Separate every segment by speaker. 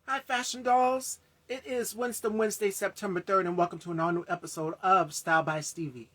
Speaker 1: Hi, Fashion Dolls. It is Wednesday, September 3rd, and welcome to an all new episode of Style by Stevie.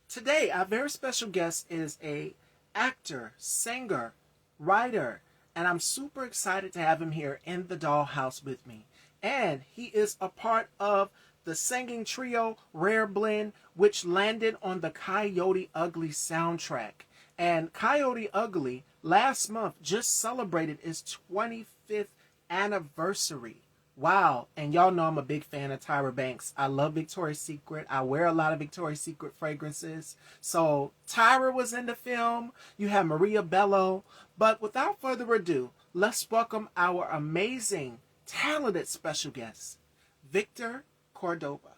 Speaker 1: Today, our very special guest is a actor, singer, writer, and I'm super excited to have him here in the dollhouse with me. And he is a part of the singing trio Rare Blend, which landed on the Coyote Ugly soundtrack. And Coyote Ugly last month just celebrated its 25th anniversary. Wow. And y'all know I'm a big fan of Tyra Banks. I love Victoria's Secret. I wear a lot of Victoria's Secret fragrances. So Tyra was in the film. You have Maria Bello. But without further ado, let's welcome our amazing, talented special guest, Victor Cordova.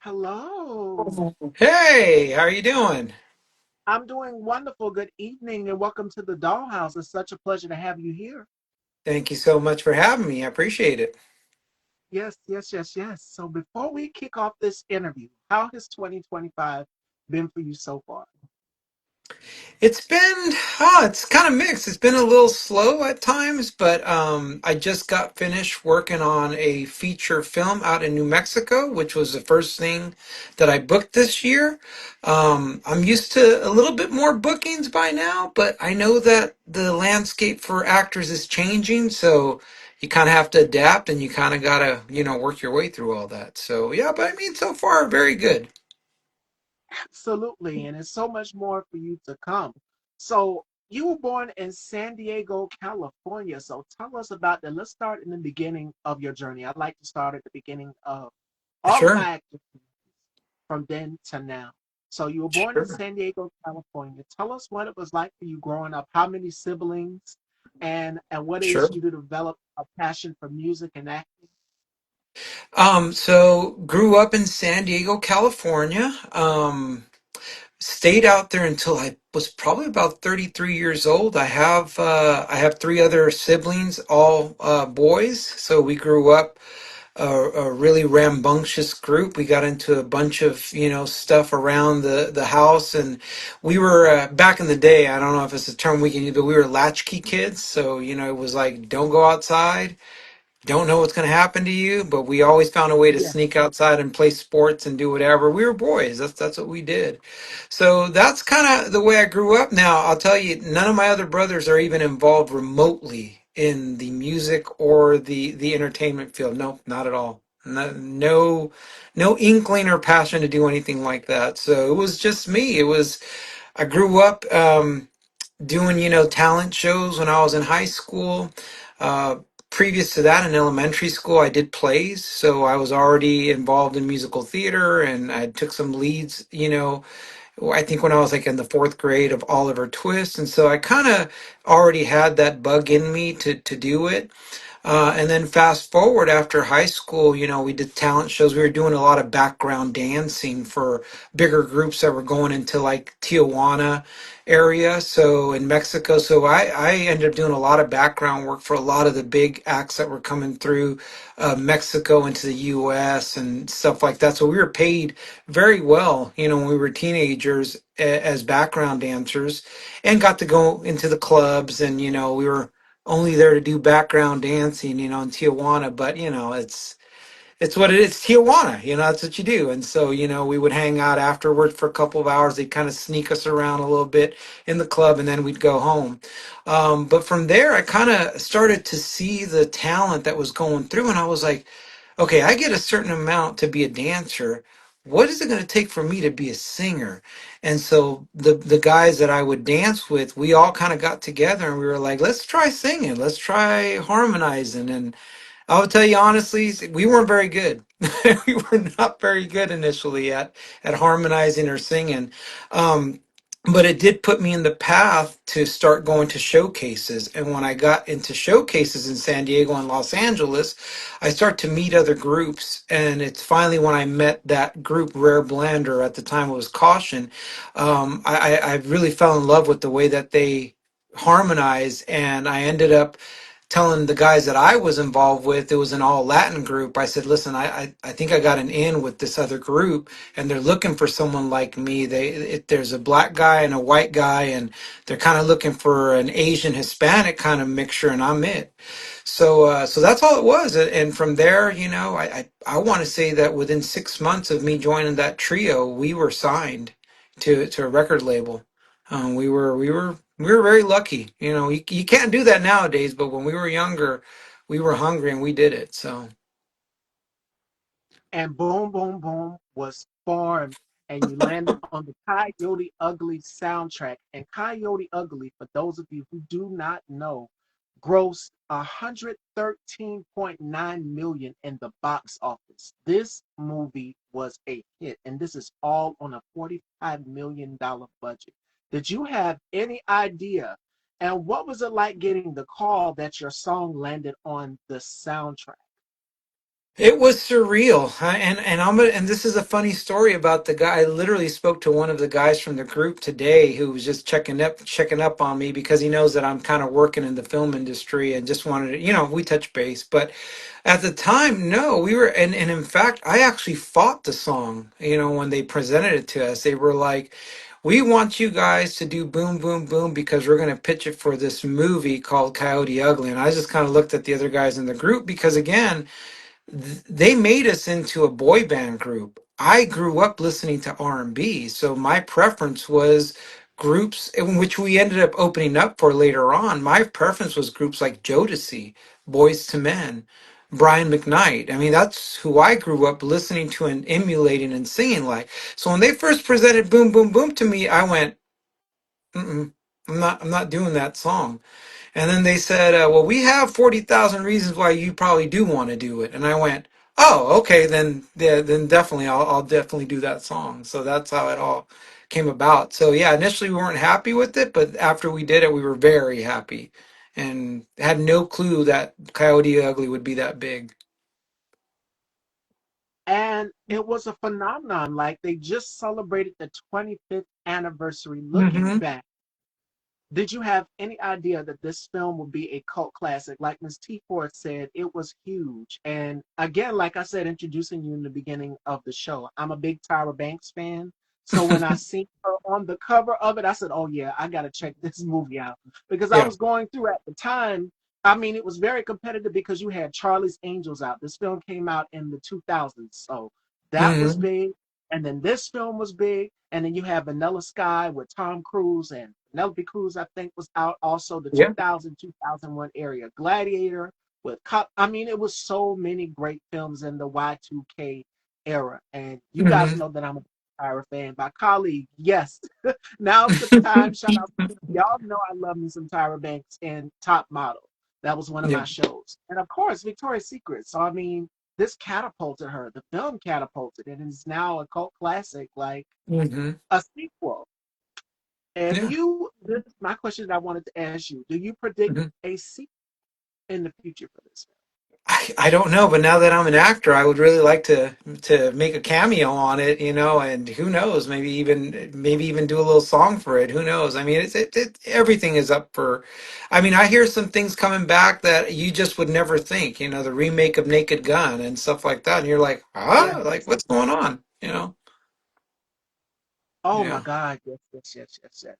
Speaker 1: Hello.
Speaker 2: Hey, how are you doing?
Speaker 1: I'm doing wonderful. Good evening and welcome to the Dollhouse. It's such a pleasure to have you here.
Speaker 2: Thank you so much for having me. I appreciate it.
Speaker 1: Yes. So before we kick off this interview, how has 2025 been for you so far?
Speaker 2: It's been, it's kind of mixed. It's been a little slow at times, but I just got finished working on a feature film out in New Mexico, which was the first thing that I booked this year. I'm used to a little bit more bookings by now, but I know that the landscape for actors is changing, so you kind of have to adapt and you kind of got to, work your way through all that. So, yeah, but I mean, so far, very good.
Speaker 1: Absolutely. And there's so much more for you to come. So you were born in San Diego, California. So tell us about that. Let's start in the beginning of your journey. I'd like to start at the beginning of all of
Speaker 2: Sure.
Speaker 1: my activities from then to now. So you were born in
Speaker 2: Sure.
Speaker 1: San Diego, California. Tell us what it was like for you growing up. How many siblings, and at what age
Speaker 2: Sure.
Speaker 1: did you develop a passion for music and acting?
Speaker 2: So grew up in San Diego, California. Stayed out there until I was probably about 33 years old. I have three other siblings, all boys. So we grew up a really rambunctious group. We got into a bunch of, stuff around the house, and we were back in the day. I don't know if it's a term we can use, but we were latchkey kids. So it was like don't go outside, don't know what's going to happen to you, but we always found a way to
Speaker 1: Yeah.
Speaker 2: sneak outside and play sports and do whatever. We were boys. That's what we did. So that's kind of the way I grew up. Now, I'll tell you, none of my other brothers are even involved remotely in the music or the entertainment field. No, not at all. No inkling or passion to do anything like that. So it was just me. I grew up doing talent shows when I was in high school. uh, Previous to that, in elementary school, I did plays, so I was already involved in musical theater, and I took some leads, I think when I was like in the fourth grade of Oliver Twist, and so I kind of already had that bug in me to do it. And then fast forward after high school, we did talent shows. We were doing a lot of background dancing for bigger groups that were going into like Tijuana area. So in Mexico, so I ended up doing a lot of background work for a lot of the big acts that were coming through Mexico into the U.S. and stuff like that. So we were paid very well, when we were teenagers as background dancers, and got to go into the clubs, and we were only there to do background dancing, in Tijuana, but it's what it is. Tijuana, that's what you do. And so, we would hang out afterward for a couple of hours. They'd kind of sneak us around a little bit in the club, and then we'd go home. But from there, I kind of started to see the talent that was going through, and I was like, okay, I get a certain amount to be a dancer. What is it going to take for me to be a singer? And so the guys that I would dance with, we all kind of got together and we were like, let's try singing, let's try harmonizing. And I will tell you honestly, we weren't very good. We were not very good initially at harmonizing or singing. Um, but it did put me in the path to start going to showcases. And when I got into showcases in San Diego and Los Angeles, I start to meet other groups. And it's finally when I met that group, Rare Blender, at the time it was Caution. I really fell in love with the way that they harmonize. And I ended up telling the guys that I was involved with, it was an all Latin group. I said, listen, I think I got an in with this other group, and they're looking for someone like me. There's a black guy and a white guy, and they're kind of looking for an Asian Hispanic kind of mixture, and I'm it. So that's all it was. And from there, I want to say that within 6 months of me joining that trio, we were signed to a record label. We were very lucky. You can't do that nowadays, but when we were younger, we were hungry and we did it. So
Speaker 1: And Boom Boom Boom was formed, and you landed on the Coyote Ugly soundtrack. And Coyote Ugly, for those of you who do not know, grossed 113.9 million in the box office. This movie was a hit, and this is all on a $45 million budget. Did you have any idea? And what was it like getting the call that your song landed on the soundtrack?
Speaker 2: it was surreal. And this is a funny story about the guy. I literally spoke to one of the guys from the group today who was just checking up on me because he knows that I'm kind of working in the film industry and just wanted to, we touch base. But at the time, no, we were, and in fact, I actually fought the song, when they presented it to us. They were like, we want you guys to do Boom Boom Boom because we're going to pitch it for this movie called Coyote Ugly. And I just kind of looked at the other guys in the group because, again, they made us into a boy band group. I grew up listening to R&B, so my preference was groups in which we ended up opening up for later on. My preference was groups like Jodeci, Boys to Men, Brian McKnight. I mean, that's who I grew up listening to and emulating and singing like. So when they first presented Boom Boom Boom to me, I went, mm-mm, I'm not doing that song. And then they said, well, we have 40,000 reasons why you probably do want to do it. And I went, oh, okay, then, yeah, then definitely, I'll definitely do that song. So that's how it all came about. So yeah, initially we weren't happy with it, but after we did it, we were very happy and had no clue that Coyote Ugly would be that big.
Speaker 1: And it was a phenomenon. Like they just celebrated the 25th anniversary. Looking
Speaker 2: Hmm.
Speaker 1: back, did you have any idea that this film would be a cult classic? Like Ms. T Ford said, it was huge. And again, like I said, introducing you in the beginning of the show, I'm a big Tyra Banks fan. So when I seen her on the cover of it, I said, oh yeah, I gotta check this movie out. Because I
Speaker 2: Yeah.
Speaker 1: was going through at the time, I mean, it was very competitive because you had Charlie's Angels out. This film came out in the 2000s. So that was
Speaker 2: Hmm.
Speaker 1: big. And then this film was big. And then you have Vanilla Sky with Tom Cruise, and Penelope Cruz, I think, was out also the
Speaker 2: Yeah.
Speaker 1: 2000, 2001 area. Gladiator with Cop. I mean, it was so many great films in the Y2K era. And you guys
Speaker 2: Hmm.
Speaker 1: know that I'm a Tyra fan. My colleague, yes. Now's the time. Shout out to y'all know I love me some Tyra Banks and Top Model. That was one of
Speaker 2: Yeah.
Speaker 1: my shows. And of course, Victoria's Secret. So I mean, this catapulted her. The film catapulted it, and it's now a cult classic, like
Speaker 2: Hmm.
Speaker 1: a sequel. If
Speaker 2: Yeah.
Speaker 1: you, this is my question that I wanted to ask you. Do you predict
Speaker 2: Mm-hmm.
Speaker 1: a sequel in the future for this
Speaker 2: I don't know, but now that I'm an actor, I would really like to make a cameo on it, and who knows, maybe even do a little song for it. Who knows? I mean, everything is up for. I mean, I hear some things coming back that you just would never think, the remake of Naked Gun and stuff like that, and you're like,
Speaker 1: film?
Speaker 2: ah, like what's going on,
Speaker 1: Oh my
Speaker 2: Yeah.
Speaker 1: God, yes, yes, yes, yes, yes.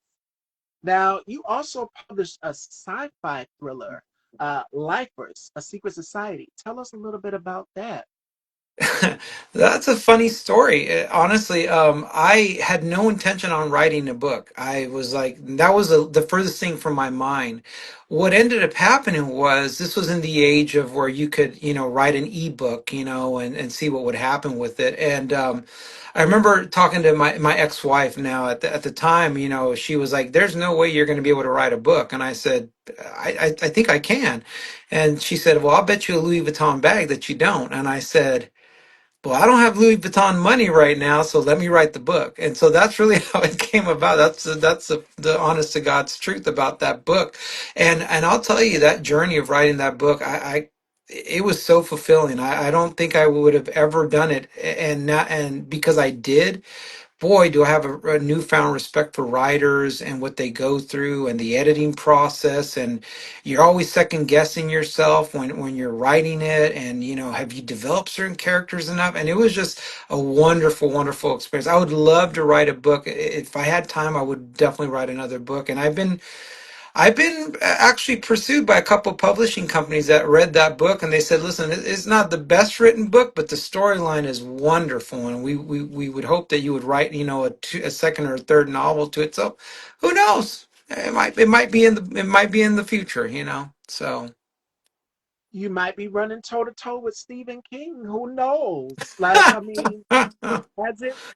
Speaker 1: Now, you also published a sci-fi thriller, Lifers, A Secret Society. Tell us a little bit about that.
Speaker 2: That's a funny story. Honestly, I had no intention on writing a book. I was like, that was the furthest thing from my mind. What ended up happening was this was in the age of where you could, write an ebook, and see what would happen with it. And I remember talking to my ex-wife now at the time, she was like, there's no way you're going to be able to write a book. And I said, I think I can. And she said, well, I'll bet you a Louis Vuitton bag that you don't. And I said, well, I don't have Louis Vuitton money right now, so let me write the book. And so that's really how it came about. That's the honest to God's truth about that book. And I'll tell you that journey of writing that book, it was so fulfilling. I don't think I would have ever done it, and not, and because I did. boy, do I have a newfound respect for writers and what they go through and the editing process. And you're always second guessing yourself when you're writing it. And, have you developed certain characters enough? And it was just a wonderful, wonderful experience. I would love to write a book. If I had time, I would definitely write another book. And I've been actually pursued by a couple publishing companies that read that book, and they said, "Listen, it's not the best written book, but the storyline is wonderful, and we would hope that you would write, a second or a third novel to it." So, who knows? It might be in the future. So,
Speaker 1: You might be running toe to toe with Stephen King. Who knows? Like, I mean,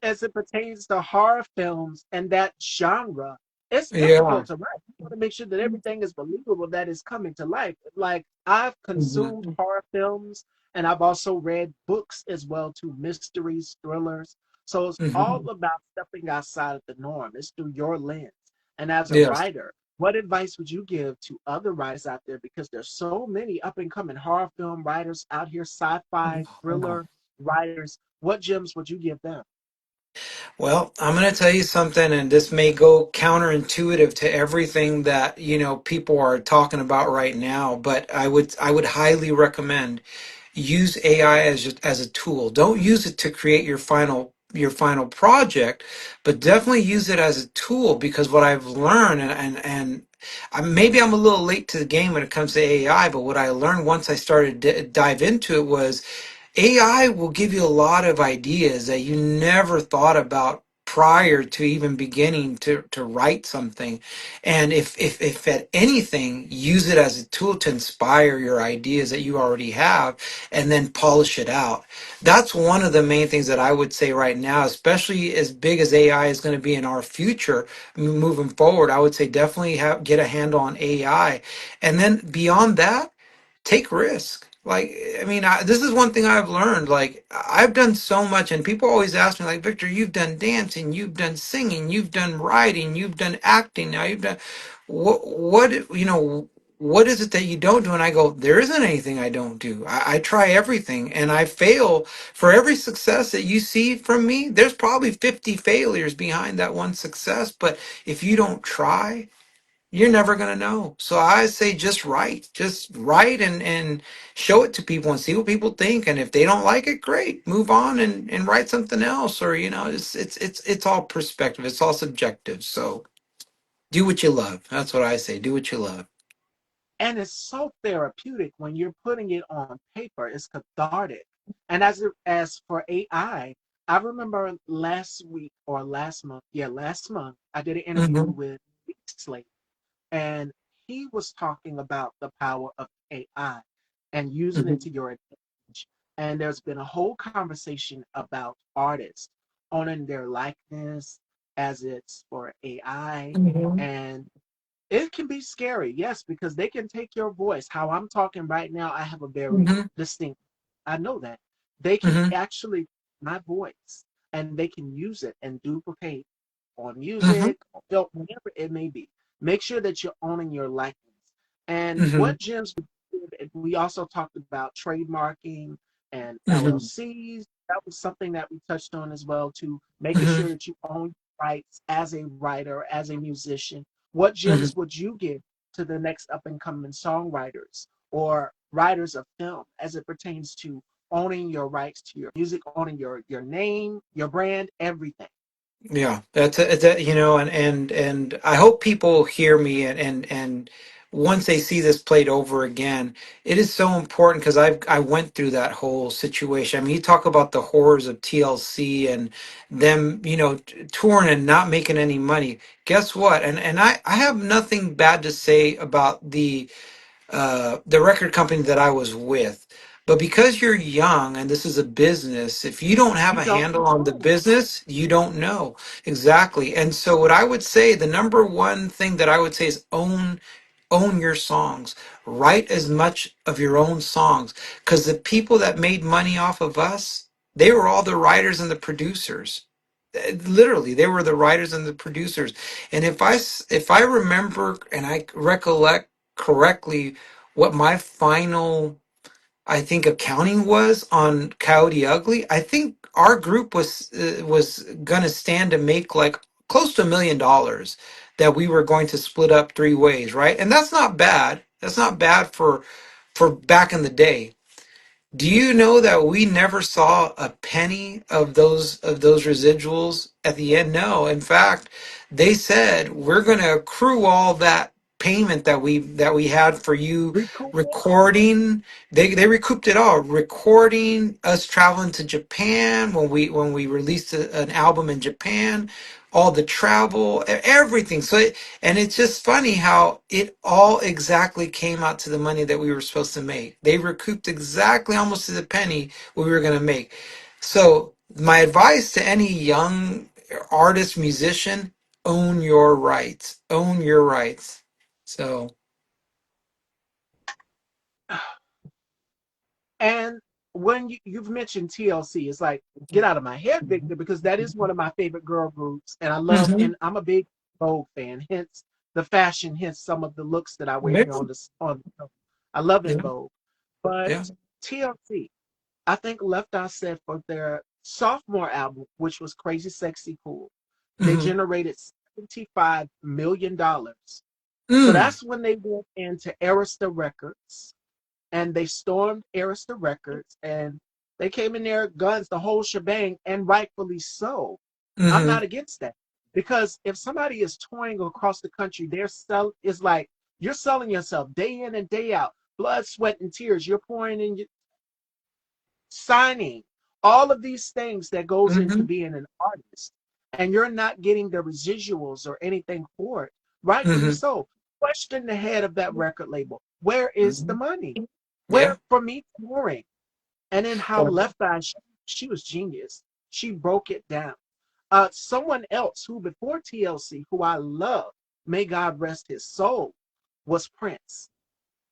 Speaker 1: as it pertains to horror films and that genre, it's
Speaker 2: yeah.
Speaker 1: difficult to write. You want to make sure that everything is believable, that is coming to life. Like, I've consumed
Speaker 2: Mhm.
Speaker 1: horror films, and I've also read books as well too, mysteries, thrillers. So it's all
Speaker 2: Mhm.
Speaker 1: about stepping outside of the norm. It's through your lens. And as a
Speaker 2: Yes.
Speaker 1: writer, what advice would you give to other writers out there? Because there's so many up and coming horror film writers out here, sci-fi, thriller writers. What gems would you give them?
Speaker 2: Well, I'm going to tell you something, and this may go counterintuitive to everything that, people are talking about right now, but I would highly recommend use AI as a tool. Don't use it to create your final project, but definitely use it as a tool because what I've learned maybe I'm a little late to the game when it comes to AI, but what I learned once I started dive into it was AI will give you a lot of ideas that you never thought about prior to even beginning to write something. And if at anything, use it as a tool to inspire your ideas that you already have and then polish it out. That's one of the main things that I would say right now, especially as big as AI is going to be in our future moving forward. I would say definitely get a handle on AI. And then beyond that, take risk. Like, I mean, this is one thing I've learned. Like, I've done so much, and people always ask me, like, Victor, you've done dancing, you've done singing, you've done writing, you've done acting. Now you've done what is it that you don't do? And I go, there isn't anything I don't do. I try everything, and I fail. For every success that you see from me, there's probably 50 failures behind that one success. But if you don't try, you're never going to know. So I say just write and show it to people and see what people think. And if they don't like it, great, move on and write something else. Or, it's all perspective. It's all subjective. So do what you love. That's what I say. Do what you love.
Speaker 1: And it's so therapeutic when you're putting it on paper. It's cathartic. And as for I remember last week or last month, yeah, last month, I did an interview
Speaker 2: Hmm.
Speaker 1: with Slate, and he was talking about the power of AI and using it
Speaker 2: Hmm.
Speaker 1: to your advantage. And there's been a whole conversation about artists owning their likeness as it's for AI.
Speaker 2: Hmm.
Speaker 1: And it can be scary, yes, because they can take your voice. How I'm talking right now, I have a very
Speaker 2: Hmm.
Speaker 1: distinct, I know that. They can
Speaker 2: Hmm.
Speaker 1: actually my voice and they can use it and duplicate on
Speaker 2: Hmm.
Speaker 1: music, or film, whatever it may be. Make sure that you're owning your likeness. And
Speaker 2: Hmm.
Speaker 1: what gems we also talked about trademarking and
Speaker 2: Hmm.
Speaker 1: LLCs. That was something that we touched on as well, to making
Speaker 2: Hmm.
Speaker 1: sure that you own rights as a writer, as a musician. What
Speaker 2: Hmm.
Speaker 1: gems would you give to the next up and coming songwriters or writers of film as it pertains to owning your rights to your music, owning your name, your brand, everything?
Speaker 2: Yeah, and I hope people hear me and once they see this played over again, it is so important because I went through that whole situation. I mean, you talk about the horrors of TLC and them, touring and not making any money. Guess what? And I have nothing bad to say about the record company that I was with. But because you're young and this is a business, if you don't have
Speaker 1: You
Speaker 2: a
Speaker 1: don't
Speaker 2: handle on the
Speaker 1: know.
Speaker 2: business, you don't know exactly. And so what I would say, the number one thing that I would say is own your songs. Write as much of your own songs because the people that made money off of us, they were all the writers and the producers. Literally, they were the writers and the producers. And if I remember and I recollect correctly what my final I think accounting was on Coyote Ugly. I think our group was gonna stand to make like close to $1 million that we were going to split up three ways, right? And that's not bad. That's not bad for back in the day. Do you know that we never saw a penny of those residuals at the end? No. In fact, they said we're going to accrue all that payment that we had for you
Speaker 1: Recoup it?
Speaker 2: recording. They recouped it all. Recording us traveling to Japan when we released an album in Japan, all the travel, everything. And it's just funny how it all exactly came out to the money that we were supposed to make. They recouped exactly almost to the penny what we were going to make. So, my advice to any young artist, musician, own your rights. Own your rights. So,
Speaker 1: And when you've mentioned TLC, it's like, get out of my head, Victor, because that is one of my favorite girl groups. And
Speaker 2: hmm
Speaker 1: and I'm a big Vogue fan, hence the fashion, hence some of the looks that I wear
Speaker 2: yeah,
Speaker 1: here on the show. I love in
Speaker 2: yeah,
Speaker 1: Vogue. But
Speaker 2: yeah.
Speaker 1: TLC, I think Left Eye said for their sophomore album, which was Crazy Sexy Cool, they
Speaker 2: hmm
Speaker 1: generated $75 million. So
Speaker 2: Mm,
Speaker 1: that's when they went into Arista Records and they stormed Arista Records and they came in there, guns, the whole shebang, and rightfully so. I'm
Speaker 2: hmm
Speaker 1: not against that. Because if somebody is touring across the country, their sell is like you're selling yourself day in and day out, blood, sweat, and tears. You're pouring in your signing, all of these things that goes into
Speaker 2: hmm
Speaker 1: being an artist, and you're not getting the residuals or anything for it, rightfully
Speaker 2: hmm
Speaker 1: so. Question the head of that record label. Where is the
Speaker 2: hmm
Speaker 1: money?
Speaker 2: Yeah.
Speaker 1: Where for me touring? And then how
Speaker 2: Well,
Speaker 1: Left Eye, she was genius. She broke it down. Someone else who before TLC, who I love, may God rest his soul, was Prince.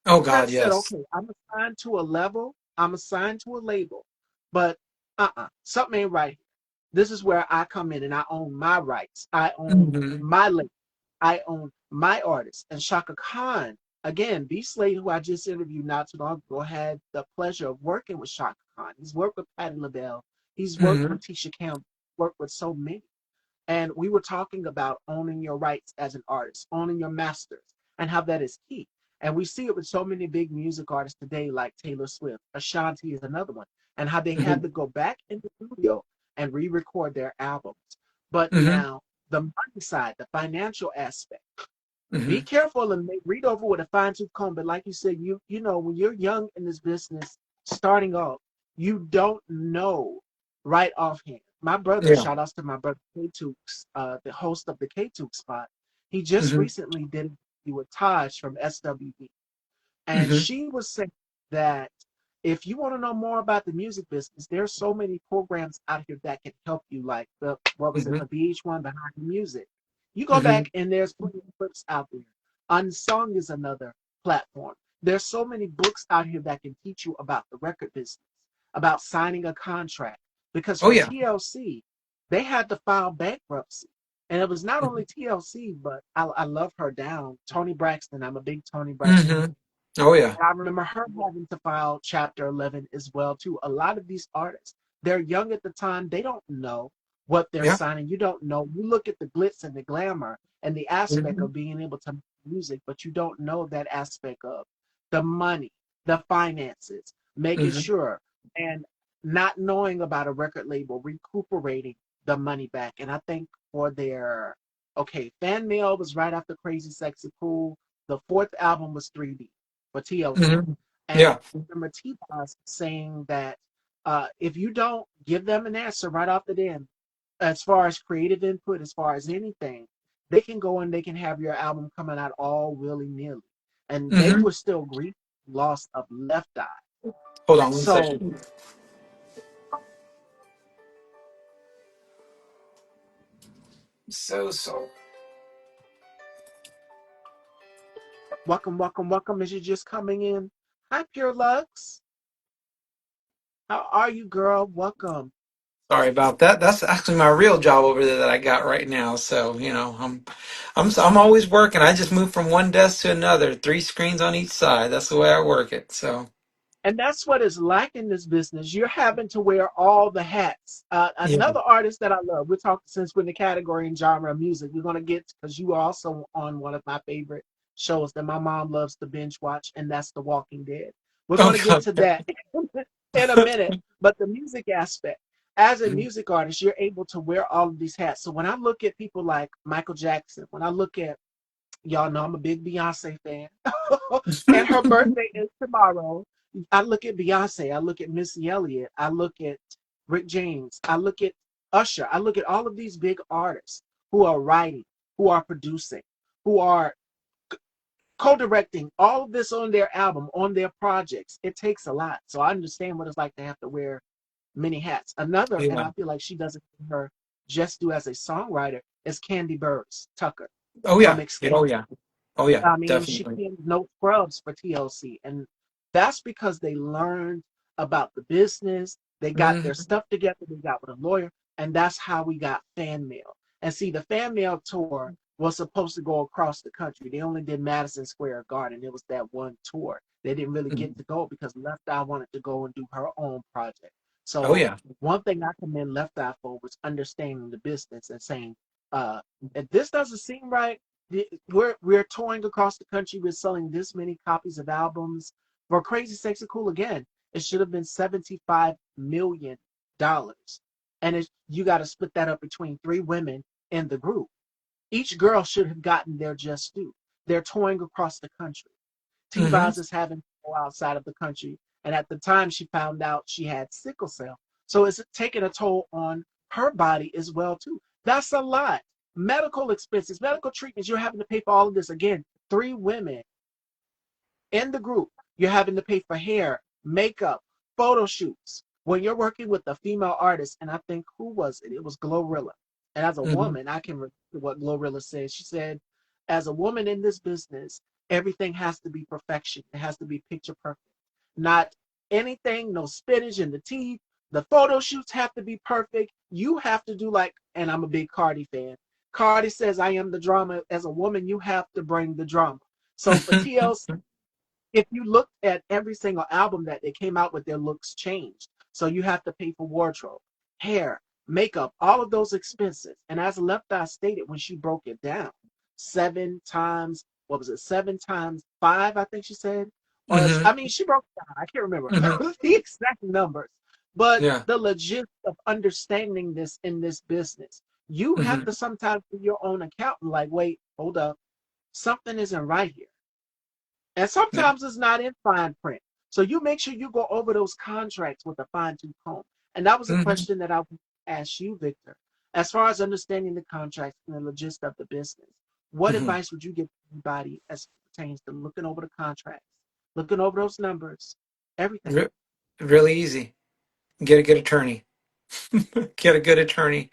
Speaker 2: oh God,
Speaker 1: Prince said,
Speaker 2: yes.
Speaker 1: okay, I'm assigned to a level, I'm assigned to a label, but something ain't right. This is where I come in and I own my rights. I own
Speaker 2: hmm
Speaker 1: my label. I own my artist. And Shaka Khan, again, B Slade, who I just interviewed not too long ago, had the pleasure of working with Shaka Khan. He's worked with Patti LaBelle. He's worked
Speaker 2: hmm
Speaker 1: with Tisha Campbell, worked with so many. And we were talking about owning your rights as an artist, owning your masters, and how that is key. And we see it with so many big music artists today, like Taylor Swift. Ashanti is another one, and how they had
Speaker 2: hmm
Speaker 1: to go back in the studio and re record their albums. But
Speaker 2: hmm
Speaker 1: now, the money side, the financial aspect, be
Speaker 2: hmm
Speaker 1: careful and read over with a fine tooth comb. But like you said, you know when you're young in this business, starting off, you don't know right offhand. My brother,
Speaker 2: Yeah.
Speaker 1: shout outs to my brother K Tukes, the host of the K Tuke spot. He just
Speaker 2: hmm
Speaker 1: recently did an interview with Taj from SWB. And
Speaker 2: hmm
Speaker 1: she was saying that if you want to know more about the music business, there's so many programs out here that can help you, like the what was it,
Speaker 2: hmm
Speaker 1: the VH1 Behind the Music. You go
Speaker 2: hmm
Speaker 1: back and there's plenty of clips out there. Unsung is another platform. There's so many books out here that can teach you about the record business, about signing a contract. Because
Speaker 2: Oh
Speaker 1: for
Speaker 2: yeah.
Speaker 1: TLC, they had to file bankruptcy. And it was not only TLC, but I love her down. Tony Braxton. I'm a big Tony Braxton.
Speaker 2: hmm Oh yeah.
Speaker 1: I remember her having to file Chapter 11 as well too. A lot of these artists, they're young at the time. They don't know what they're
Speaker 2: Yeah.
Speaker 1: signing. You don't know. You look at the glitz and the glamour and the aspect
Speaker 2: hmm
Speaker 1: of being able to make music, but you don't know that aspect of the money, the finances, making
Speaker 2: hmm
Speaker 1: sure and not knowing about a record label recuperating the money back. And I think for their Fan Mail was right after Crazy Sexy Cool. The fourth album was 3D for TLC.
Speaker 2: hmm
Speaker 1: And
Speaker 2: Yeah.
Speaker 1: I remember T-Boz saying that if you don't give them an answer right off the end, as far as creative input, as far as anything, they can go and they can have your album coming out all willy nilly. And they
Speaker 2: hmm
Speaker 1: were still grieving loss of Left Eye.
Speaker 2: Hold on one
Speaker 1: So
Speaker 2: second. So.
Speaker 1: welcome, welcome, welcome as you're just coming in. Hi, Pure Lux. How are you, girl? Welcome.
Speaker 2: Sorry about that. That's actually my real job over there that I got right now. So, I'm always working. I just moved from one desk to another, three screens on each side. That's the way I work it. So,
Speaker 1: And that's what it's like in this business. You're having to wear all the hats.
Speaker 2: Yeah.
Speaker 1: Another artist that I love, we're talking since we're in the category and genre of music, we're going to get, because you are also on one of my favorite shows that my mom loves to binge watch, and that's The Walking Dead. We're going to get
Speaker 2: Okay.
Speaker 1: to that in a minute. But the music aspect, as a music artist, you're able to wear all of these hats. So when I look at people like Michael Jackson, when I look at, y'all know I'm a big Beyonce fan, and her birthday is tomorrow. I look at Beyonce, I look at Missy Elliott, I look at Rick James, I look at Usher, I look at all of these big artists who are writing, who are producing, who are co-directing all of this on their album, on their projects. It takes a lot. So I understand what it's like to have to wear many hats. Another, and
Speaker 2: Yeah.
Speaker 1: I feel like she doesn't her just do as a songwriter, is Candy Burrs Tucker
Speaker 2: Oh
Speaker 1: from
Speaker 2: yeah.
Speaker 1: Escape.
Speaker 2: Oh yeah. Oh yeah.
Speaker 1: I mean, she
Speaker 2: Definitely.
Speaker 1: penned No Scrubs for TLC, and that's because they learned about the business. They got their
Speaker 2: Hmm.
Speaker 1: stuff together. They got with a lawyer, and that's how we got fan mail. And see, the fan mail tour was supposed to go across the country. They only did Madison Square Garden. It was that one tour. They didn't really get to go because Left Eye wanted to go and do her own project.
Speaker 2: Oh
Speaker 1: So
Speaker 2: yeah.
Speaker 1: one thing I commend Left Eye for was understanding the business and saying, if this doesn't seem right, we're touring across the country. We're selling this many copies of albums. For Crazy Sexy Cool again, it should have been $75 million, and you got to split that up between three women in the group. Each girl should have gotten their just due. They're touring across the country.
Speaker 2: Hmm.
Speaker 1: T-Boz is having to go outside of the country. And at the time, she found out she had sickle cell. So it's taking a toll on her body as well, too. That's a lot. Medical expenses, medical treatments, you're having to pay for all of this. Again, three women in the group, you're having to pay for hair, makeup, photo shoots. When you're working with a female artist, and I think who was it? It was Glorilla. And as a
Speaker 2: Hmm.
Speaker 1: woman, I can remember what Glorilla said. She said, as a woman in this business, everything has to be perfection. It has to be picture perfect. Not anything, no spinach in the teeth. The photo shoots have to be perfect. You have to do like, and I'm a big Cardi fan. Cardi says, I am the drama. As a woman, you have to bring the drama. So for TLC, if you look at every single album that they came out with, their looks changed. So you have to pay for wardrobe, hair, makeup, all of those expenses. And as Left Eye stated when she broke it down, seven times, what was it, seven times five, I think she said? Or, I
Speaker 2: Hmm.
Speaker 1: mean, she broke it down. I can't remember
Speaker 2: Hmm.
Speaker 1: the exact numbers. But
Speaker 2: Yeah.
Speaker 1: the legit of understanding this in this business, you have
Speaker 2: Hmm.
Speaker 1: to sometimes be your own accountant, like, wait, hold up, something isn't right here. And
Speaker 2: Yeah.
Speaker 1: sometimes it's not in fine print. So you make sure you go over those contracts with a fine tooth comb. And that was a
Speaker 2: Hmm.
Speaker 1: question that I would ask you, Victor. As far as understanding the contracts and the logistics of the business, what
Speaker 2: Hmm.
Speaker 1: advice would you give anybody as pertains to looking over the contracts, looking over those numbers, everything?
Speaker 2: Re- really easy. Get a good attorney. Get a good attorney.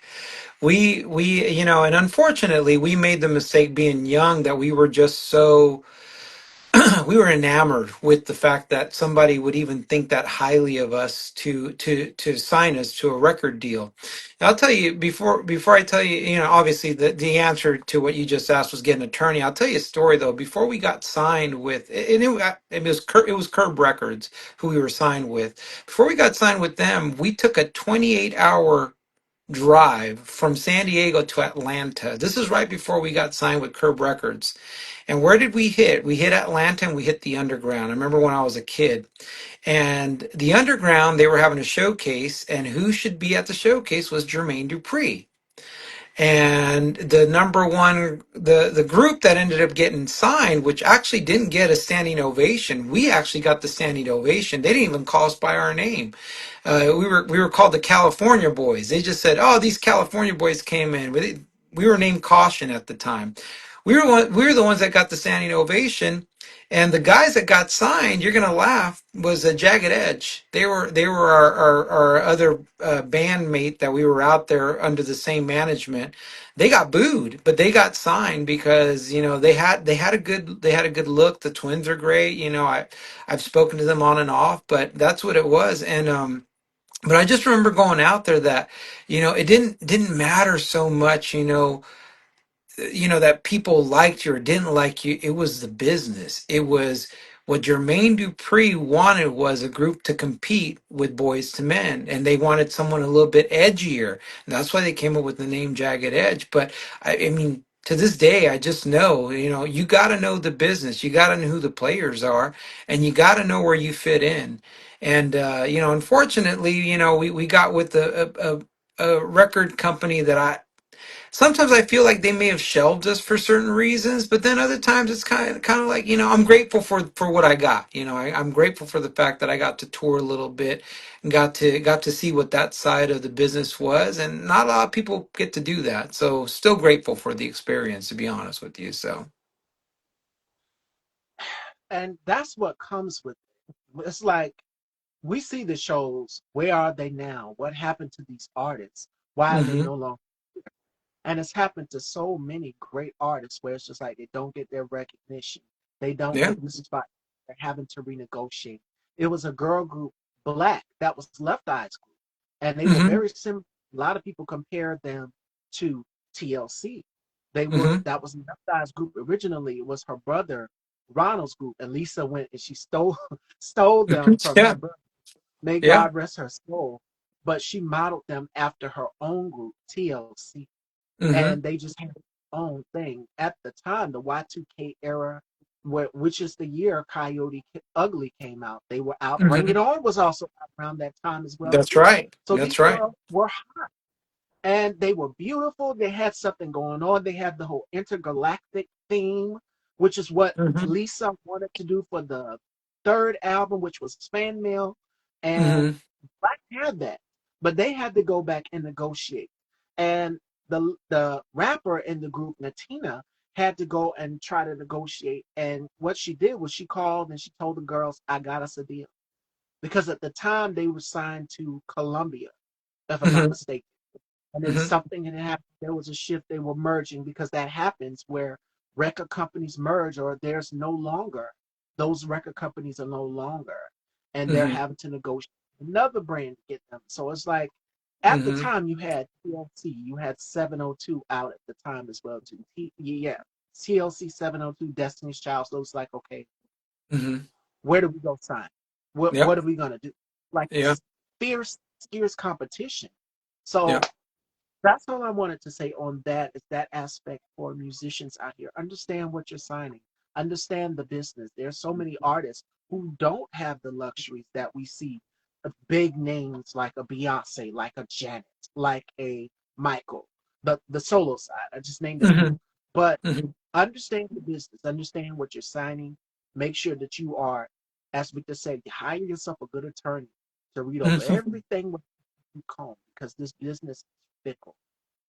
Speaker 2: And unfortunately, we made the mistake being young that we were just so we were enamored with the fact that somebody would even think that highly of us to sign us to a record deal. And I'll tell you before I tell you, obviously the answer to what you just asked was get an attorney. I'll tell you a story though. Before we got signed with, and it was Curb Records who we were signed with. Before we got signed with them, we took a 28-hour drive from San Diego to Atlanta. This is right before we got signed with Curb Records. And where did we hit? We hit Atlanta and we hit the Underground. I remember when I was a kid. And the Underground, they were having a showcase, and who should be at the showcase was Jermaine Dupri. And the number one, the group that ended up getting signed, which actually didn't get a standing ovation, we actually got the standing ovation. They didn't even call us by our name. We were called the California Boys. They just said, "Oh, these California Boys came in." We were named Caution at the time. We were the ones that got the standing ovation, and the guys that got signed, you're gonna laugh, was a Jagged Edge. They were our other bandmate that we were out there under the same management. They got booed, but they got signed because they had a good look. The twins are great. I've spoken to them on and off, but that's what it was. And but I just remember going out there that, it didn't matter so much, that people liked you or didn't like you. It was the business. It was What Jermaine Dupri wanted was a group to compete with Boys to Men, and they wanted someone a little bit edgier. And that's why they came up with the name Jagged Edge. But I mean, to this day, I just know, you got to know the business, you got to know who the players are, and you got to know where you fit in. And unfortunately, we got with a record company that sometimes I feel like they may have shelved us for certain reasons, but then other times it's kind of like, I'm grateful for what I got. I'm grateful for the fact that I got to tour a little bit and got to see what that side of the business was, and not a lot of people get to do that. So still grateful for the experience, to be honest with you. So.
Speaker 1: And that's what comes with it. It's like we see the shows. Where are they now? What happened to these artists? Why are they
Speaker 2: Mhm.
Speaker 1: no longer? And it's happened to so many great artists where it's just like they don't get their recognition. They don't
Speaker 2: Yeah.
Speaker 1: get the spot. They're having to renegotiate. It was a girl group, Black, that was Left Eye's group. And they were
Speaker 2: Mhm.
Speaker 1: very similar. A lot of people compared them to TLC.
Speaker 2: Mhm.
Speaker 1: That was Left Eye's group originally. It was her brother Ronald's group. And Lisa went and she stole stole them from her
Speaker 2: Yeah.
Speaker 1: brother. May
Speaker 2: Yeah.
Speaker 1: God rest her soul. But she modeled them after her own group, TLC,
Speaker 2: Mhm.
Speaker 1: and they just had their own thing. At the time, the Y2K era, which is the year Coyote Ugly came out, they were out. Bring It
Speaker 2: Mhm.
Speaker 1: On was also out around that time as well
Speaker 2: That's
Speaker 1: too.
Speaker 2: right.
Speaker 1: So these
Speaker 2: That's right.
Speaker 1: girls were hot and they were beautiful. They had something going on. They had the whole intergalactic theme, which is what
Speaker 2: Mhm.
Speaker 1: Lisa wanted to do for the third album, which was Fan Mail. And
Speaker 2: Mhm.
Speaker 1: Black had that, but they had to go back and negotiate. And the rapper in the group, Natina, had to go and try to negotiate. And what she did was she called and she told the girls, "I got us a deal," because at the time they were signed to Columbia, if I'm not
Speaker 2: Mhm.
Speaker 1: mistaken. And then
Speaker 2: Mhm.
Speaker 1: something had happened. There was a shift. They were merging because that happens where record companies merge or there's no longer, those record companies are no longer, and they're
Speaker 2: Mhm.
Speaker 1: having to negotiate another brand to get them. So it's like at the
Speaker 2: Mhm.
Speaker 1: time you had TLC, you had 702 out at the time as well too. Yeah, TLC 702, Destiny's Child. So it's like, okay,
Speaker 2: Mhm.
Speaker 1: where do we go sign?
Speaker 2: Yep.
Speaker 1: What are we gonna do? Like
Speaker 2: Yeah.
Speaker 1: it's fierce competition. So
Speaker 2: Yeah.
Speaker 1: that's all I wanted to say on that is that aspect for musicians out here. Understand what you're signing. Understand the business. There's so many artists who don't have the luxuries that we see. Big names like a Beyonce, like a Janet, like a Michael. The solo side. I just named a few.
Speaker 2: Mhm.
Speaker 1: But
Speaker 2: Mhm.
Speaker 1: understand the business. Understand what you're signing. Make sure that you are, as Victor said, you hire yourself a good attorney to read over
Speaker 2: Mhm.
Speaker 1: everything with you comb because this business is fickle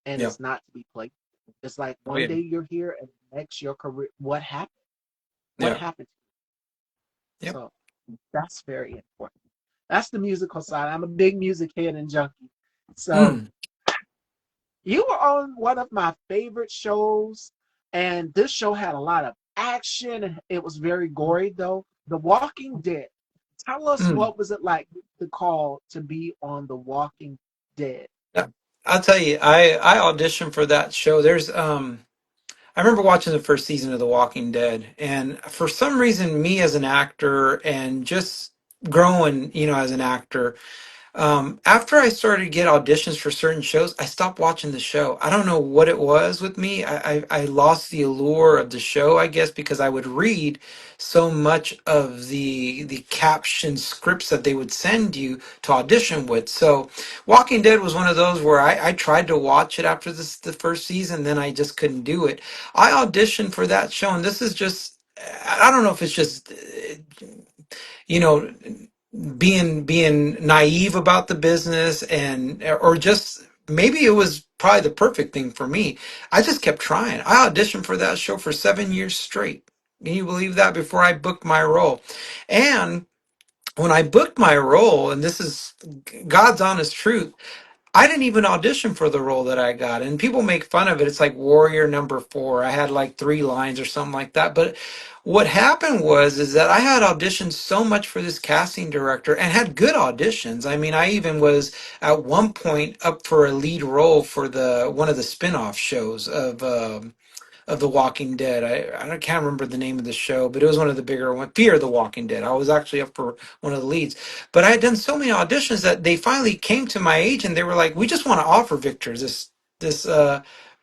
Speaker 1: and
Speaker 2: Yeah.
Speaker 1: it's not to be played. It's like
Speaker 2: Oh
Speaker 1: one
Speaker 2: yeah.
Speaker 1: day you're here and next your career. What happened? What
Speaker 2: Yeah.
Speaker 1: happened?
Speaker 2: Yep.
Speaker 1: So that's very important. That's the musical side. I'm a big music head and junkie. So
Speaker 2: Mm.
Speaker 1: you were on one of my favorite shows, and this show had a lot of action and it was very gory though. The Walking Dead. Tell us
Speaker 2: Mm.
Speaker 1: what was it like to call to be on The Walking Dead?
Speaker 2: Yeah. I'll tell you, I auditioned for that show. I remember watching the first season of The Walking Dead, and for some reason, me as an actor and just growing, as an actor, after I started to get auditions for certain shows, I stopped watching the show. I don't know what it was with me. I lost the allure of the show, I guess, because I would read so much of the caption scripts that they would send you to audition with. So Walking Dead was one of those where I tried to watch it after the first season, then I just couldn't do it. I auditioned for that show, and this is just, I don't know if it's just, you know being naive about the business, and or just maybe it was probably the perfect thing for me. I just kept trying. I auditioned for that show for 7 years straight. Can you believe that? Before I booked my role. And when I booked my role, and this is God's honest truth, I didn't even audition for the role that I got. And people make fun of it. It's like Warrior number 4. I had like 3 lines or something like that. But what happened was is that I had auditioned so much for this casting director and had good auditions. I mean, I even was at one point up for a lead role for the one of the spin-off shows of The Walking Dead. I can't remember the name of the show, but it was one of the bigger ones. Fear of the Walking Dead. I was actually up for one of the leads, but I had done so many auditions that they finally came to my agent. They were like, "We just want to offer Victor this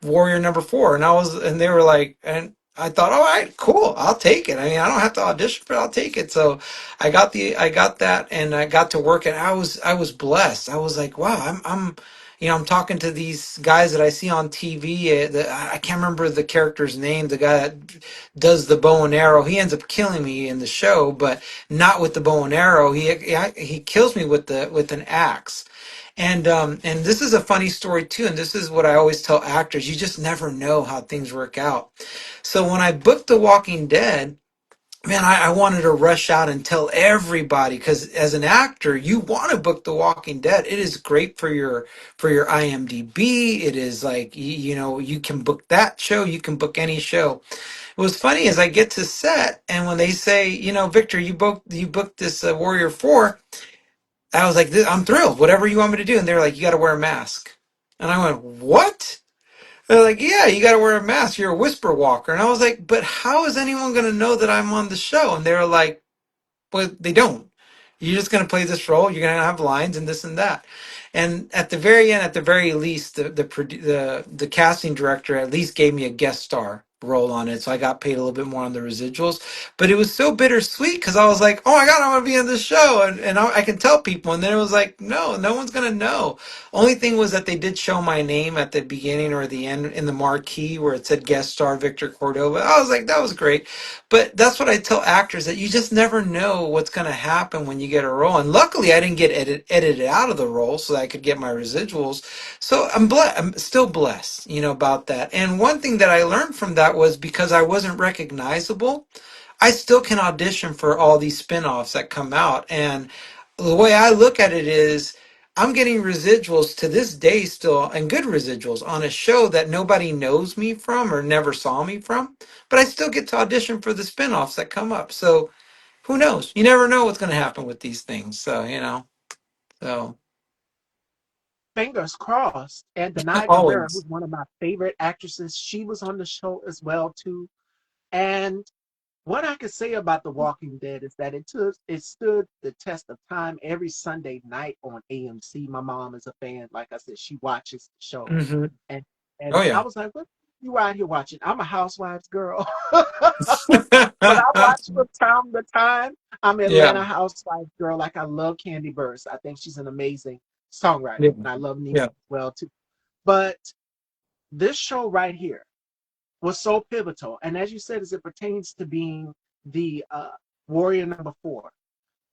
Speaker 2: Warrior number 4," and they were like, and I thought, all right, cool, I'll take it. I mean, I don't have to audition, but I'll take it. So I got that, and I got to work, and I was blessed. I was like, wow, I'm talking to these guys that I see on TV. I can't remember the character's name. The guy that does the bow and arrow. He ends up killing me in the show, but not with the bow and arrow. He kills me with an axe. And this is a funny story too. And this is what I always tell actors: you just never know how things work out. So when I booked The Walking Dead, man, I wanted to rush out and tell everybody, because as an actor, you want to book The Walking Dead. It is great for your IMDb. It is like you can book that show, you can book any show. What's funny is I get to set, and when they say, Victor, you booked this Warrior 4, I was like, I'm thrilled. Whatever you want me to do, and they're like, you got to wear a mask, and I went, what? They're like, yeah, you got to wear a mask. You're a whisper walker. And I was like, but how is anyone going to know that I'm on the show? And they were like, but they don't. You're just going to play this role. You're going to have lines and this and that. And at the very end, at the very least, the casting director at least gave me a guest star role on it, so I got paid a little bit more on the residuals. But it was so bittersweet because I was like, "Oh my God, I want to be on this show," and I can tell people. And then it was like, "No, no one's going to know." Only thing was that they did show my name at the beginning or the end in the marquee where it said guest star Victor Cordova. I was like, that was great. But that's what I tell actors, that you just never know what's going to happen when you get a role. And luckily, I didn't get edited out of the role so that I could get my residuals. So I'm still blessed, about that. And one thing that I learned from that was, because I wasn't recognizable, I still can audition for all these spin-offs that come out. And the way I look at it is, I'm getting residuals to this day still, and good residuals, on a show that nobody knows me from or never saw me from, but I still get to audition for the spin-offs that come up. So who knows? You never know what's going to happen with these things. So, so
Speaker 1: Fingers crossed. And Denai Rivera,
Speaker 2: always.
Speaker 1: who's one of my favorite actresses, she was on the show as well too. And what I could say about The Walking Dead is that it stood the test of time every Sunday night on AMC. My mom is a fan. Like I said, she watches the show.
Speaker 2: Hmm.
Speaker 1: And
Speaker 2: Oh,
Speaker 1: I
Speaker 2: yeah.
Speaker 1: was like, what you out here watching? I'm a housewives girl. But I watch from time to time. I'm an
Speaker 2: Yeah.
Speaker 1: Atlanta housewife girl. Like I love Candy Burst. I think she's an amazing songwriter.
Speaker 2: Yeah.
Speaker 1: And I love Nene
Speaker 2: Yeah.
Speaker 1: as well too. But this show right here was so pivotal. And as you said, as it pertains to being the warrior number 4,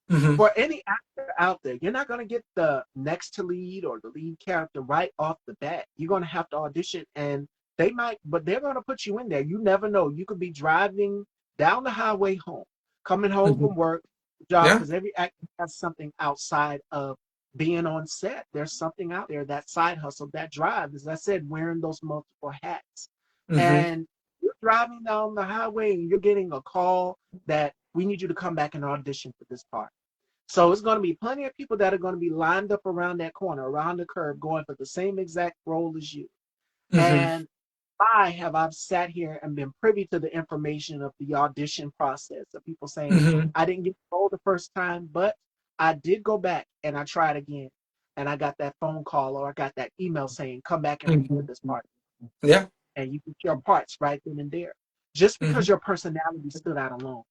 Speaker 2: Hmm.
Speaker 1: for any actor out there, you're not going to get the next to lead or the lead character right off the bat. You're going to have to audition, and but they're going to put you in there. You never know. You could be driving down the highway home, coming home
Speaker 2: Hmm.
Speaker 1: from work, job,
Speaker 2: Yeah.
Speaker 1: because every actor has something outside of being on set. There's something out there, that side hustle, that drive, as I said, wearing those multiple hats.
Speaker 2: Hmm.
Speaker 1: And you're driving down the highway and you're getting a call that we need you to come back and audition for this part. So it's going to be plenty of people that are going to be lined up around that corner, around the curve, going for the same exact role as you.
Speaker 2: Hmm.
Speaker 1: And I've sat here and been privy to the information of the audition process of people saying,
Speaker 2: Hmm.
Speaker 1: I didn't get the role the first time, but I did go back and I tried again. And I got that phone call or I got that email saying, come back and record
Speaker 2: Hmm.
Speaker 1: this part.
Speaker 2: Yeah.
Speaker 1: And you get your parts right then and there. Just
Speaker 2: Hmm.
Speaker 1: because your personality stood out alone.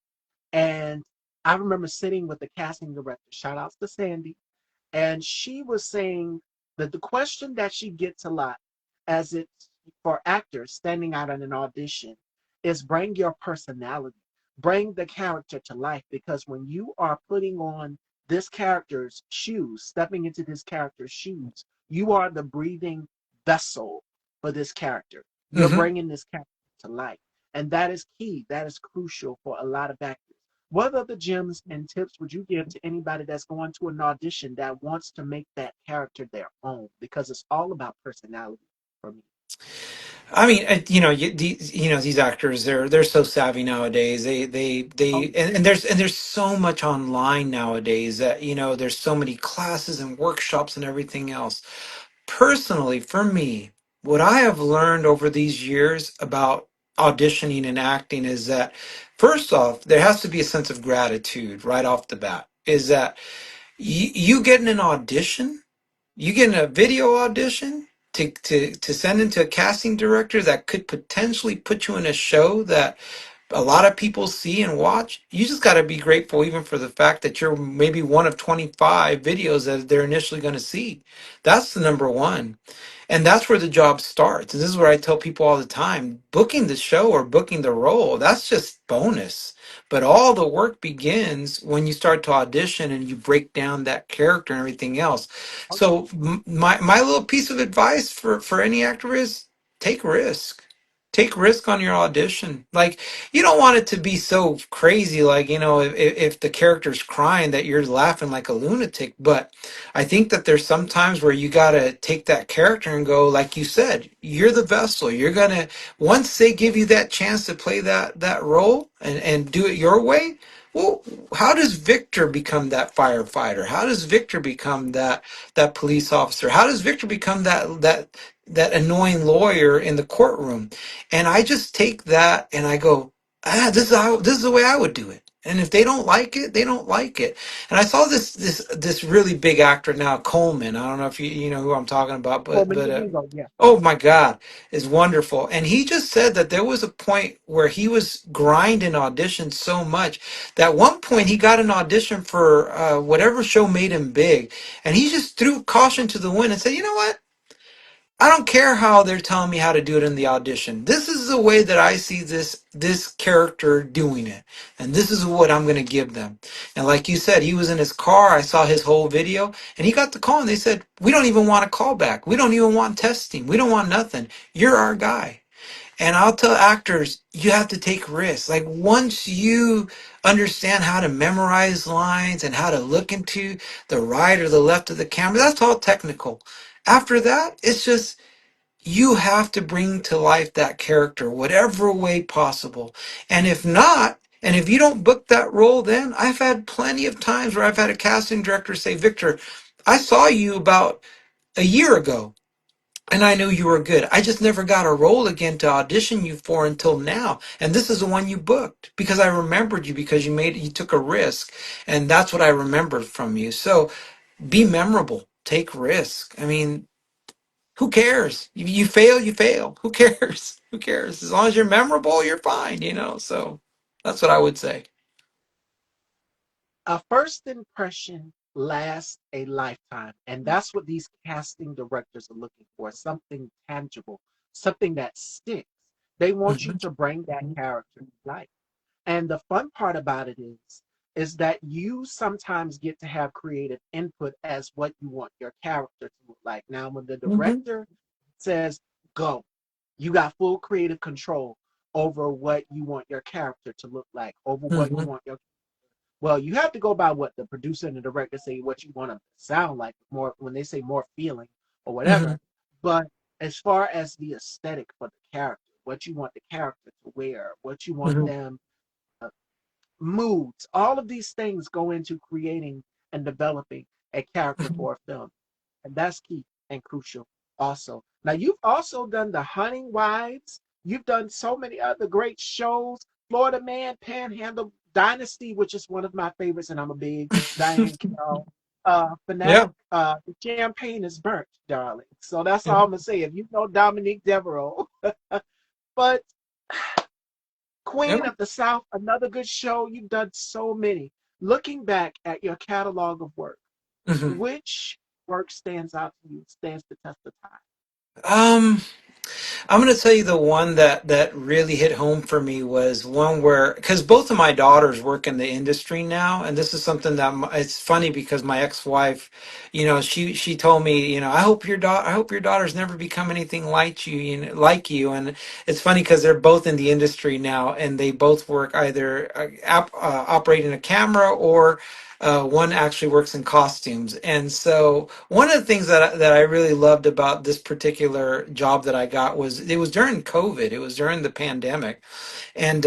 Speaker 1: And I remember sitting with the casting director, shout outs to Sandy, and she was saying that the question that she gets a lot, as it's for actors standing out in an audition, is bring your personality, bring the character to life. Because when you are putting on this character's shoes, stepping into this character's shoes, you are the breathing vessel for this character. You're
Speaker 2: Hmm.
Speaker 1: bringing this character to life. And that is key. That is crucial for a lot of actors. What other gems and tips would you give to anybody that's going to an audition that wants to make that character their own? Because it's all about personality for me.
Speaker 2: I mean, these actors, they're so savvy nowadays.
Speaker 1: Oh,
Speaker 2: And there's so much online nowadays that, there's so many classes and workshops and everything else. Personally, for me, what I have learned over these years about auditioning and acting is that first off, there has to be a sense of gratitude right off the bat. Is that you getting an audition, you getting a video audition to send into a casting director that could potentially put you in a show that a lot of people see and watch. You just got to be grateful even for the fact that you're maybe one of 25 videos that they're initially going to see. That's the number one. And that's where the job starts. And this is where I tell people all the time, booking the show or booking the role, that's just bonus. But all the work begins when you start to audition and you break down that character and everything else.
Speaker 1: Oh, yeah.
Speaker 2: So my little piece of advice for any actor is take risk. Take risk on your audition. Like, you don't want it to be so crazy, like, if the character's crying that you're laughing like a lunatic. But I think that there's some times where you got to take that character and go, like you said, you're the vessel. You're going to, once they give you that chance to play that role and do it your way, well, how does Victor become that firefighter? How does Victor become that police officer? How does Victor become that annoying lawyer in the courtroom? And I just take that and I go, this is the way I would do it. And if they don't like it, they don't like it. And I saw this really big actor now, Coleman. I don't know if you know who I'm talking about,
Speaker 1: Coleman
Speaker 2: but
Speaker 1: Domingo, yeah.
Speaker 2: oh my God, is wonderful. And he just said that there was a point where he was grinding auditions so much that one point he got an audition for whatever show made him big, and he just threw caution to the wind and said, you know what? I don't care how they're telling me how to do it in the audition. This is the way that I see this character doing it, and this is what I'm going to give them. And like you said, he was in his car. I saw his whole video, and he got the call, and they said, "We don't even want a callback. We don't even want testing. We don't want nothing. You're our guy." And I'll tell actors, you have to take risks. Like once you understand how to memorize lines and how to look into the right or the left of the camera, that's all technical. After that, it's just you have to bring to life that character whatever way possible. And if not, and if you don't book that role, then I've had plenty of times where I've had a casting director say, Victor, I saw you about a year ago and I knew you were good. I just never got a role again to audition you for until now. And this is the one you booked because I remembered you because you took a risk. And that's what I remembered from you. So be memorable, take risk. I mean, who cares? You fail, you fail. Who cares? Who cares? As long as you're memorable, you're fine. So that's what I would say.
Speaker 1: A first impression lasts a lifetime. And that's what these casting directors are looking for, something tangible, something that sticks. They want you
Speaker 2: Hmm.
Speaker 1: to bring that character to life. And the fun part about it is that you sometimes get to have creative input as what you want your character to look like. Now, when the
Speaker 2: Hmm.
Speaker 1: director says go, you got full creative control over what you want your character to look like, over what you
Speaker 2: Hmm.
Speaker 1: want your well, you have to go by what the producer and the director say, what you want to sound like, more when they say more feeling or
Speaker 2: Hmm.
Speaker 1: whatever. But as far as the aesthetic for the character, what you want the character to wear, what you want
Speaker 2: Hmm.
Speaker 1: them moods, all of these things go into creating and developing a character
Speaker 2: Hmm.
Speaker 1: for a film. And that's key and crucial also. Now, you've also done The Hunting Wives. You've done so many other great shows. Florida Man, Panhandle, Dynasty, which is one of my favorites, and I'm a big Diane Carroll fanatic.
Speaker 2: Yeah.
Speaker 1: The champagne is burnt, darling. So that's
Speaker 2: Yeah.
Speaker 1: all I'm going to say. If you know Dominique Devereaux, but
Speaker 2: Yeah.
Speaker 1: Queen of the South, another good show. You've done so many. Looking back at your catalog of work,
Speaker 2: Hmm.
Speaker 1: which work stands out to you, stands the test of time?
Speaker 2: Um, I'm going to tell you the one that really hit home for me was one where because both of my daughters work in the industry now, and this is something that it's funny because my ex-wife, she told me, I hope your daughters never become anything like you, and it's funny because they're both in the industry now, and they both work either operating a camera or. One actually works in costumes, and so one of the things that I really loved about this particular job that I got was it was during COVID. It was during the pandemic, and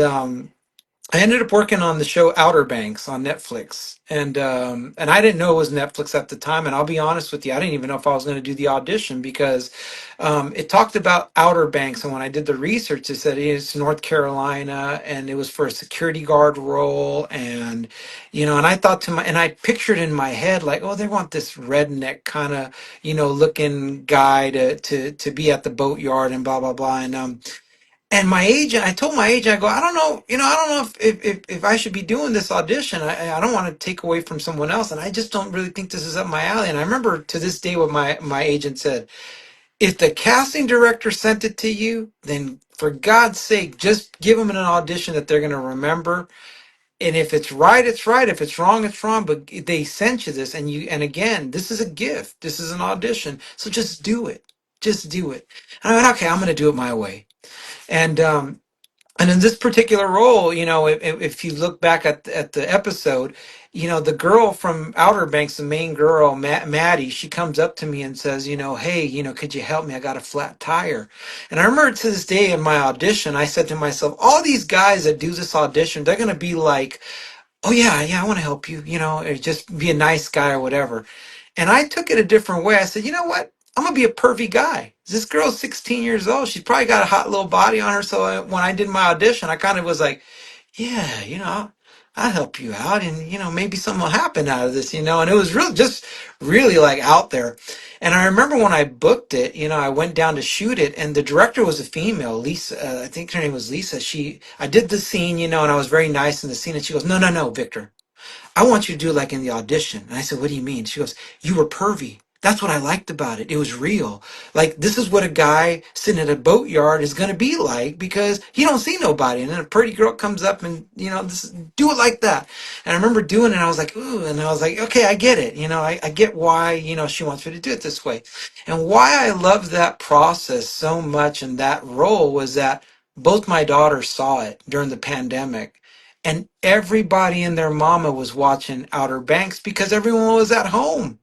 Speaker 2: I ended up working on the show Outer Banks on Netflix, and I didn't know it was Netflix at the time. And I'll be honest with you, I didn't even know if I was going to do the audition because it talked about Outer Banks, and when I did the research, it said it's North Carolina, and it was for a security guard role, and and I thought to my, and I pictured in my head like, oh, they want this redneck kind of looking guy to be at the boatyard and blah blah blah, and my agent, I told my agent, I go, I don't know, I don't know if I should be doing this audition. I don't want to take away from someone else, and I just don't really think this is up my alley. And I remember to this day what my agent said: if the casting director sent it to you, then for God's sake, just give them an audition that they're going to remember. And if it's right, it's right. If it's wrong, it's wrong. But they sent you this, and again, this is a gift. This is an audition, so just do it. Just do it. And I went, okay, I'm going to do it my way. And and in this particular role, if you look back at the episode, the girl from Outer Banks, the main girl, Maddie, she comes up to me and says, hey, could you help me? I got a flat tire. And I remember to this day in my audition, I said to myself, all these guys that do this audition, they're going to be like, oh yeah, yeah, I want to help you, or just be a nice guy or whatever. And I took it a different way. I said, you know what? I'm gonna be a pervy guy. This girl's 16 years old. She's probably got a hot little body on her. So when I did my audition, I kind of was like, yeah, I'll help you out, and maybe something will happen out of this, And it was really just really like out there. And I remember when I booked it, I went down to shoot it, and the director was a female, Lisa. I think her name was Lisa. I did the scene, and I was very nice in the scene, and she goes, no, no, no, Victor, I want you to do it like in the audition. And I said, what do you mean? She goes, you were pervy. That's what I liked about it. It was real. Like, this is what a guy sitting at a boatyard is going to be like because he don't see nobody. And then a pretty girl comes up and, do it like that. And I remember doing it and I was like, ooh, and I was like, okay, I get it. I get why, she wants me to do it this way. And why I love that process so much and that role was that both my daughters saw it during the pandemic, and everybody and their mama was watching Outer Banks because everyone was at home.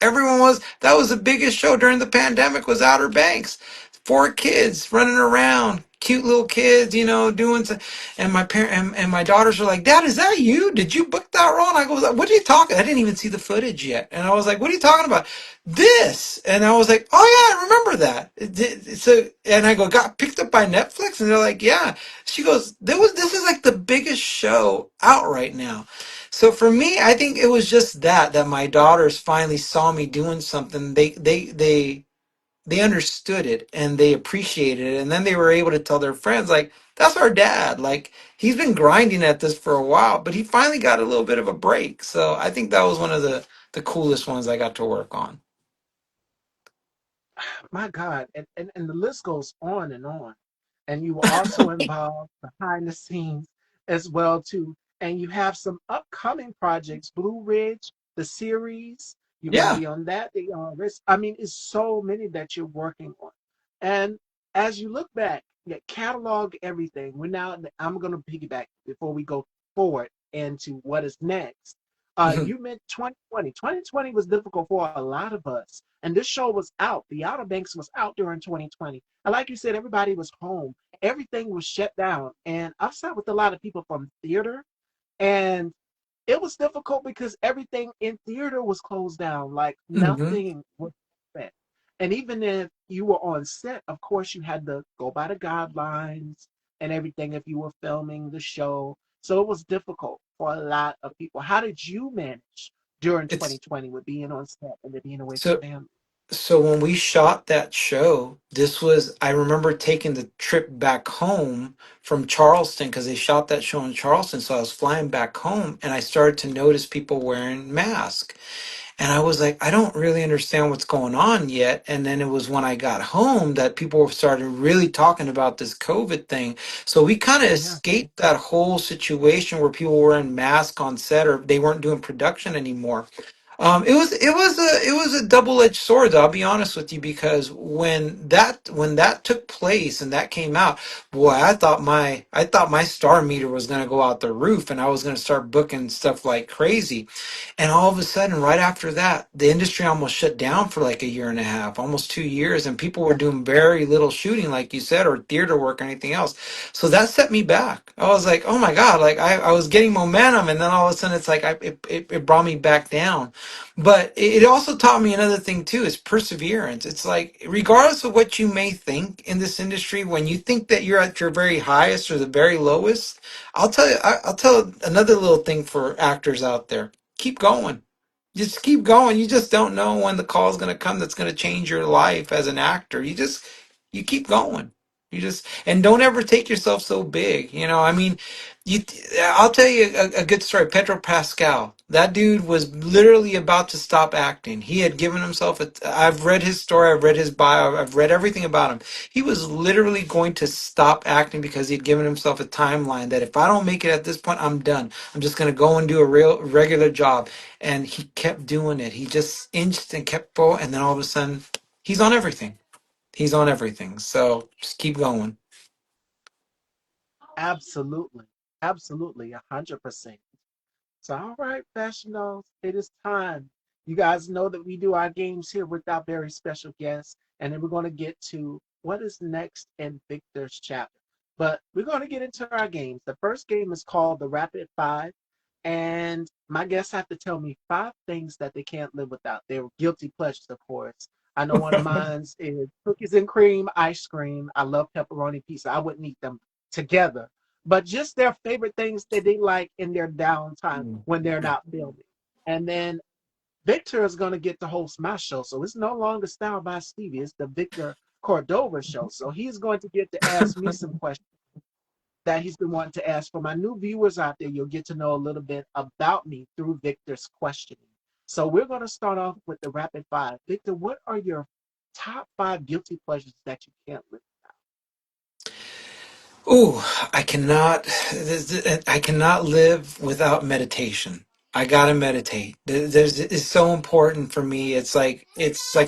Speaker 2: That was the biggest show during the pandemic was Outer Banks. Four kids running around, cute little kids, doing some, and my parent and my daughters were like, Dad, is that you? Did you book that role? And I go, what are you talking? I didn't even see the footage yet. And I was like, what are you talking about? This. And I was like, oh yeah, I remember that. So, and I go, got picked up by Netflix? And they're like, yeah. She goes, this is like the biggest show out right now. So for me, I think it was just that my daughters finally saw me doing something. They understood it and they appreciated it, and then they were able to tell their friends like, "That's our dad. Like he's been grinding at this for a while, but he finally got a little bit of a break." So I think that was one of the coolest ones I got to work on.
Speaker 1: My God, and the list goes on and on. And you were also involved behind the scenes as well too. And you have some upcoming projects, Blue Ridge, the series. You're going to
Speaker 2: Yeah.
Speaker 1: be on that. I mean, it's so many that you're working on. And as you look back, yeah, catalog everything. We're now. I'm going to piggyback before we go forward into what is next. You meant 2020. 2020 was difficult for a lot of us. And this show was out. The Outer Banks was out during 2020. And like you said, everybody was home. Everything was shut down. And I've sat with a lot of people from theater, and it was difficult because everything in theater was closed down. Like
Speaker 2: Hmm.
Speaker 1: nothing was set. And even if you were on set, of course, you had to go by the guidelines and everything if you were filming the show. So it was difficult for a lot of people. How did you manage during
Speaker 2: It's
Speaker 1: 2020 with being on set and then being away from
Speaker 2: so
Speaker 1: family?
Speaker 2: So when we shot that show, I remember taking the trip back home from Charleston because they shot that show in Charleston. So I was flying back home and I started to notice people wearing masks. And I was like, I don't really understand what's going on yet. And then it was when I got home that people started really talking about this COVID thing. So we kind of
Speaker 1: Yeah.
Speaker 2: escaped that whole situation where people were wearing masks on set or they weren't doing production anymore. It was a double-edged sword, though, I'll be honest with you, because when that took place and that came out, boy, I thought my star meter was gonna go out the roof, and I was gonna start booking stuff like crazy. And all of a sudden, right after that, the industry almost shut down for like a year and a half, almost 2 years, and people were doing very little shooting, like you said, or theater work or anything else. So that set me back. I was like, oh my God, like I was getting momentum, and then all of a sudden it's like it brought me back down. But it also taught me another thing too, is perseverance. It's like, regardless of what you may think in this industry, when you think that you're at your very highest or the very lowest, I'll tell another little thing for actors out there. Keep going. Just keep going. You just don't know when the call is going to come that's going to change your life as an actor. You keep going. You just, and don't ever take yourself so big. I mean, you, I'll tell you a good story. Pedro Pascal, that dude was literally about to stop acting. He had given himself I've read his story, I've read his bio, I've read everything about him. He was literally going to stop acting because he'd given himself a timeline that if I don't make it at this point, I'm done. I'm just going to go and do a real regular job. And he kept doing it. He just inched and kept going, and then all of a sudden, he's on everything. He's on everything. So just keep going.
Speaker 1: Absolutely. Absolutely. 100%. So, all right, professionals, it is time. You guys know that we do our games here with our very special guests, and then we're going to get to what is next in Victor's chapter. But we're going to get into our games. The first game is called the Rapid Five, and my guests have to tell me five things that they can't live without. They're guilty pleasures, of course. I know one of mine is cookies and cream ice cream. I love pepperoni pizza. I wouldn't eat them together, but just their favorite things that they like in their downtime when they're not filming. And then Victor is going to get to host my show. So it's no longer Style by Stevie, it's the Victor Cordova show. So he's going to get to ask me some questions that he's been wanting to ask. For my new viewers out there, you'll get to know a little bit about me through Victor's questioning. So we're going to start off with the rapid five. Victor, what are your top five guilty pleasures that you can't live?
Speaker 2: Ooh, I cannot. I cannot live without meditation. I gotta meditate. It's so important for me. It's like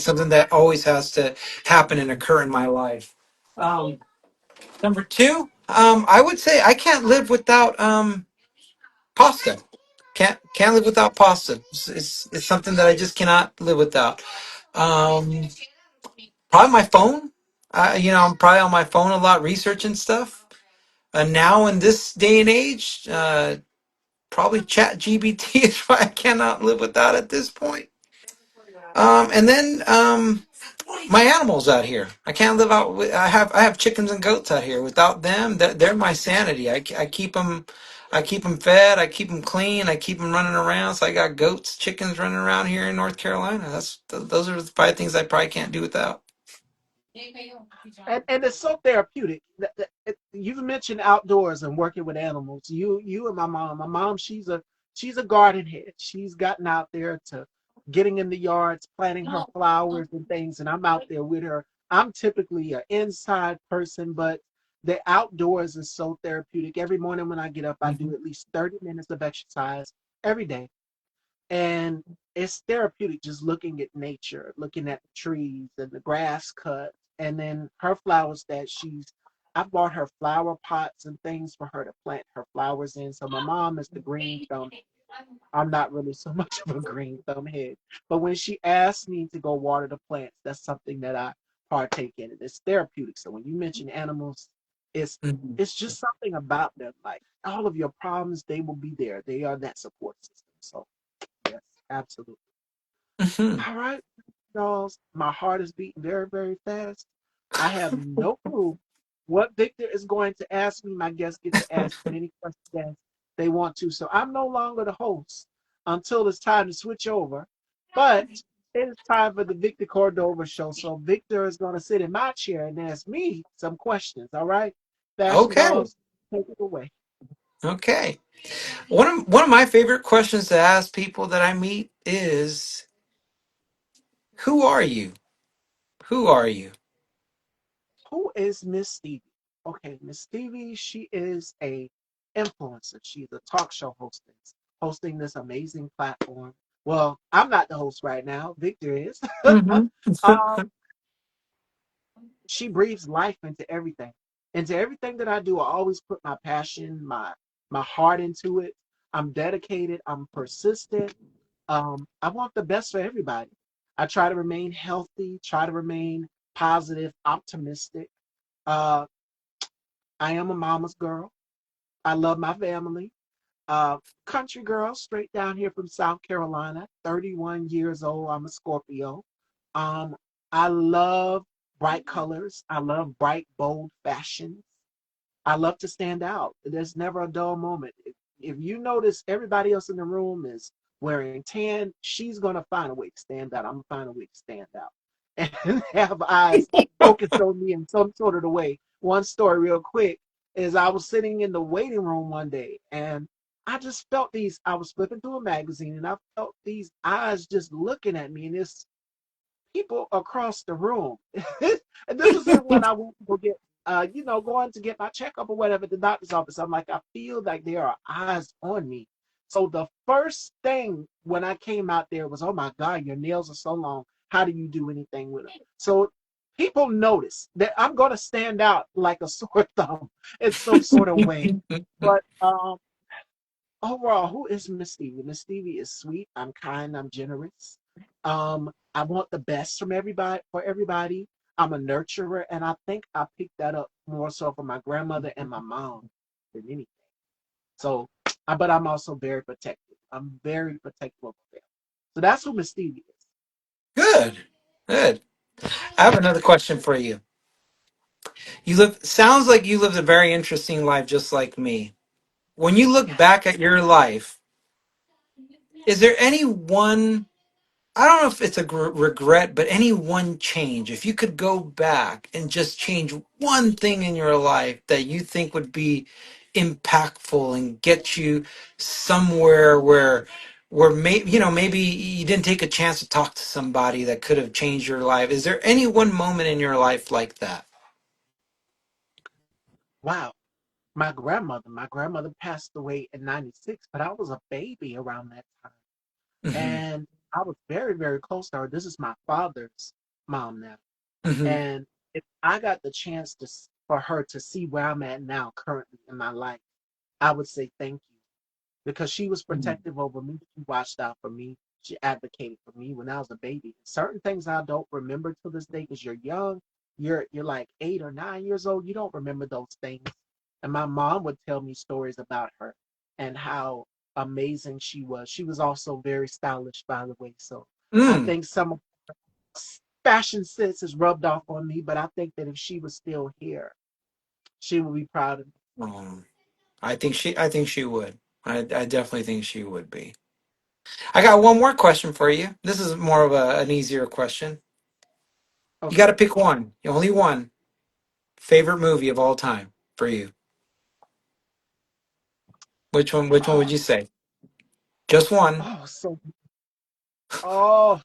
Speaker 2: something that always has to happen and occur in my life. Um, Number two, I would say I can't live without pasta. Can't live without pasta. It's something that I just cannot live without. Um, Probably my phone. I'm probably on my phone a lot, researching stuff. Now in this day and age, probably Chat GBT is what I cannot live without at this point. And then my animals out here. I can't live out. I have chickens and goats out here. Without them, they're my sanity. I keep them. I keep them fed. I keep them clean. I keep them running around. So I got goats, chickens running around here in North Carolina. Those are the five things I probably can't do without.
Speaker 1: And it's so therapeutic. You've mentioned outdoors and working with animals. You and my mom. My mom, she's a garden head. She's gotten out there to getting in the yards, planting her flowers and things, and I'm out there with her. I'm typically an inside person, but the outdoors is so therapeutic. Every morning when I get up, I do
Speaker 2: Mhm.
Speaker 1: at least 30 minutes of exercise every day. And it's therapeutic just looking at nature, looking at the trees and the grass cut, and then her flowers that I bought her flower pots and things for her to plant her flowers in. So my mom is the green thumb. I'm not really so much of a green thumb head, but when she asks me to go water the plants, that's something that I partake in. And it's therapeutic. So when you mention animals, it's
Speaker 2: Mhm.
Speaker 1: it's just something about them. Like all of your problems, they will be there. They are that support system. So yes, absolutely.
Speaker 2: Mhm.
Speaker 1: All right, Charles. My heart is beating very, very fast. I have no clue what Victor is going to ask me. My guests get to ask as many questions as they want to. So I'm no longer the host until it's time to switch over. But it is time for the Victor Cordova show. So Victor is going to sit in my chair and ask me some questions. All right, Fashion
Speaker 2: Okay.
Speaker 1: Dolls, take it away.
Speaker 2: Okay. One of my favorite questions to ask people that I meet is, "Who are you? Who are you?"
Speaker 1: Who is Miss Stevie? Okay, Miss Stevie, she is a influencer. She's a talk show hostess, hosting this amazing platform. Well, I'm not the host right now. Victor is.
Speaker 2: Hmm.
Speaker 1: um, she breathes life into everything. Into everything that I do, I always put my passion, my heart into it. I'm dedicated. I'm persistent. I want the best for everybody. I try to remain healthy. Try to remain positive, optimistic. Uh, I am a mama's girl. I love my family. Uh, Country girl, straight down here from South Carolina, 31 years old. I'm a Scorpio. Um, I love bright colors. I love bright, bold fashions. I love to stand out. There's never a dull moment. If you notice everybody else in the room is wearing tan, she's gonna find a way to stand out. I'm gonna find a way to stand out and have eyes focused on me in some sort of the way. One story, real quick, is I was sitting in the waiting room one day and I just felt these. I was flipping through a magazine and I felt these eyes just looking at me, and it's people across the room. And this was when I went to go get, going to get my checkup or whatever at the doctor's office. I'm like, I feel like there are eyes on me. So the first thing when I came out there was, oh my God, your nails are so long. How do you do anything with them? So people notice that I'm going to stand out like a sore thumb in some sort of way. But overall, who is Miss Stevie? Miss Stevie is sweet. I'm kind. I'm generous. I want the best from everybody for everybody. I'm a nurturer, and I think I picked that up more so from my grandmother and my mom than anything. So, but I'm also very protective. I'm very protective of them. So that's who Miss Stevie is.
Speaker 2: Good. Good. I have another question for you. You live sounds like you lived a very interesting life just like me. When you look
Speaker 1: Yes.
Speaker 2: back at your life, is there any one, I don't know if it's a regret, but any one change, if you could go back and just change one thing in your life that you think would be impactful and get you somewhere where maybe maybe you didn't take a chance to talk to somebody that could have changed your life. Is there any one moment in your life like that?
Speaker 1: Wow. My grandmother passed away in '96, but I was a baby around that time.
Speaker 2: Hmm.
Speaker 1: And I was very, very close to her. This is my father's mom now.
Speaker 2: Hmm.
Speaker 1: And if I got the chance for her to see where I'm at now, currently in my life, I would say thank you because she was protective over me. She watched out for me. She advocated for me when I was a baby. Certain things I don't remember to this day because you're young. You're like 8 or 9 years old. You don't remember those things. And my mom would tell me stories about her and how amazing she was. She was also very stylish, by the way. So I
Speaker 2: Mm.
Speaker 1: think some of fashion sense is rubbed off on me, but I think that if she was still here, she would be proud of me.
Speaker 2: Um, I think she would. I definitely think she would be. I got one more question for you. This is more of an easier question. You got to
Speaker 1: Okay.
Speaker 2: pick one. Only one. Favorite movie of all time for you. Which one would
Speaker 1: Oh,
Speaker 2: you say? Just one.
Speaker 1: oh, so oh,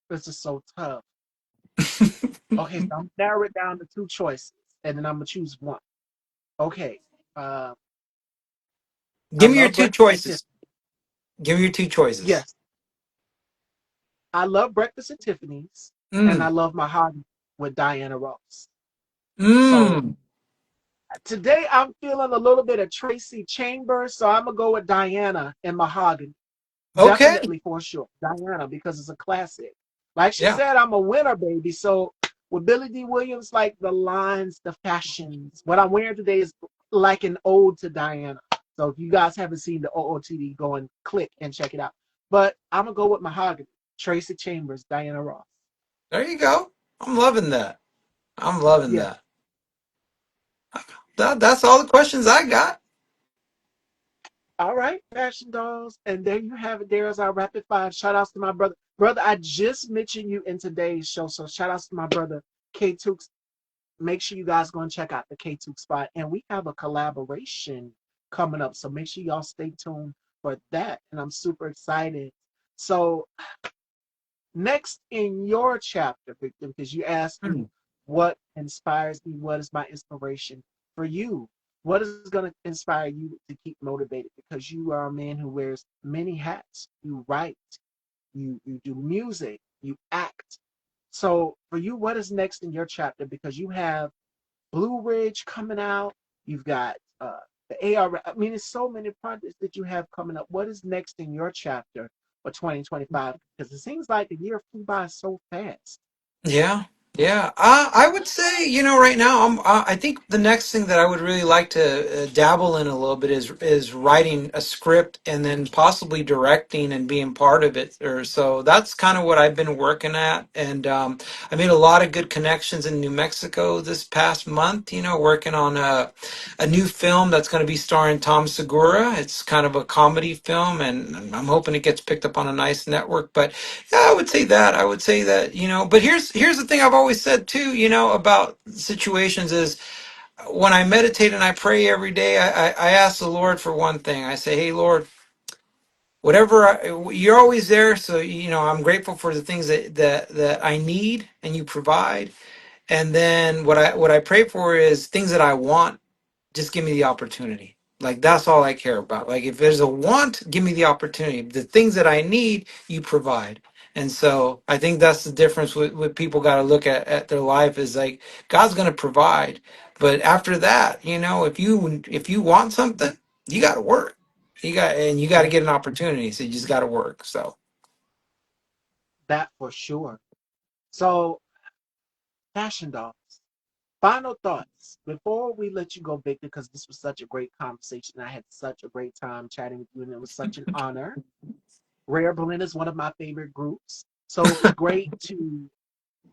Speaker 1: this is so tough. Okay, so I'm narrow it down to two choices, and then I'm gonna choose one. Okay. Uh, I
Speaker 2: Give me your
Speaker 1: love
Speaker 2: two
Speaker 1: Breakfast at
Speaker 2: choices.
Speaker 1: Tiffany's.
Speaker 2: Give me your two choices.
Speaker 1: Yes, I love Breakfast at Tiffany's, and I
Speaker 2: Mm.
Speaker 1: love Mahogany with Diana Ross. So
Speaker 2: Mm.
Speaker 1: today I'm feeling a little bit of Tracy Chambers, so I'm gonna go with Diana and Mahogany.
Speaker 2: Okay.
Speaker 1: Definitely for sure. Diana, because it's a classic. Like she
Speaker 2: Yeah.
Speaker 1: said, I'm a winner, baby. So with Billy D. Williams, like the lines, the fashions, what I'm wearing today is like an ode to Diana. So if you guys haven't seen the OOTD, go and click and check it out. But I'm gonna go with Mahogany, Tracy Chambers, Diana Ross.
Speaker 2: There you go. I'm loving that. I'm loving
Speaker 1: Yeah.
Speaker 2: that. That's all the questions I got.
Speaker 1: All right, fashion dolls. And there you have it. There's our rapid five. Shout outs to my brother. Brother, I just mentioned you in today's show. So shout outs to my brother K Tukes. Make sure you guys go and check out the K2 spot. And we have a collaboration coming up. So make sure y'all stay tuned for that. And I'm super excited. So next in your chapter, Victim, because you asked me
Speaker 2: Mm.
Speaker 1: what inspires me, what is my inspiration for you. What is going to inspire you to keep motivated? Because you are a man who wears many hats. You write, you do music, you act. So for you, what is next in your chapter? Because you have Blue Ridge coming out. You've got the AR. I mean, it's so many projects that you have coming up. What is next in your chapter for 2025? Because it seems like the year flew by so fast.
Speaker 2: Yeah, yeah. I would say, right now, I think the next thing that I would really like to dabble in a little bit is writing a script and then possibly directing and being part of it. Or so that's kind of what I've been working at. And I made a lot of good connections in New Mexico this past month. Working on a new film that's going to be starring Tom Segura. It's kind of a comedy film, and I'm hoping it gets picked up on a nice network. But yeah, I would say that. I would say that, but here's the thing I've always said too, about situations is when I meditate and I pray every day, I ask the Lord for one thing. I say, hey, Lord, you're always there. So, I'm grateful for the things that I need and you provide. And then what I pray for is things that I want, just give me the opportunity. Like that's all I care about. Like if there's a want, give me the opportunity. The things that I need, you provide. And so I think that's the difference with people got to look at their life is like God's going to provide. But after that, if you want something, you got to work. You got to
Speaker 1: Yeah,
Speaker 2: get an opportunity. So you just got to work. So
Speaker 1: that for sure. So, Fashion Dolls, final thoughts before we let you go, Victor, because this was such a great conversation. I had such a great time chatting with you, and it was such an honor. Rare Blend is one of my favorite groups. So it was great to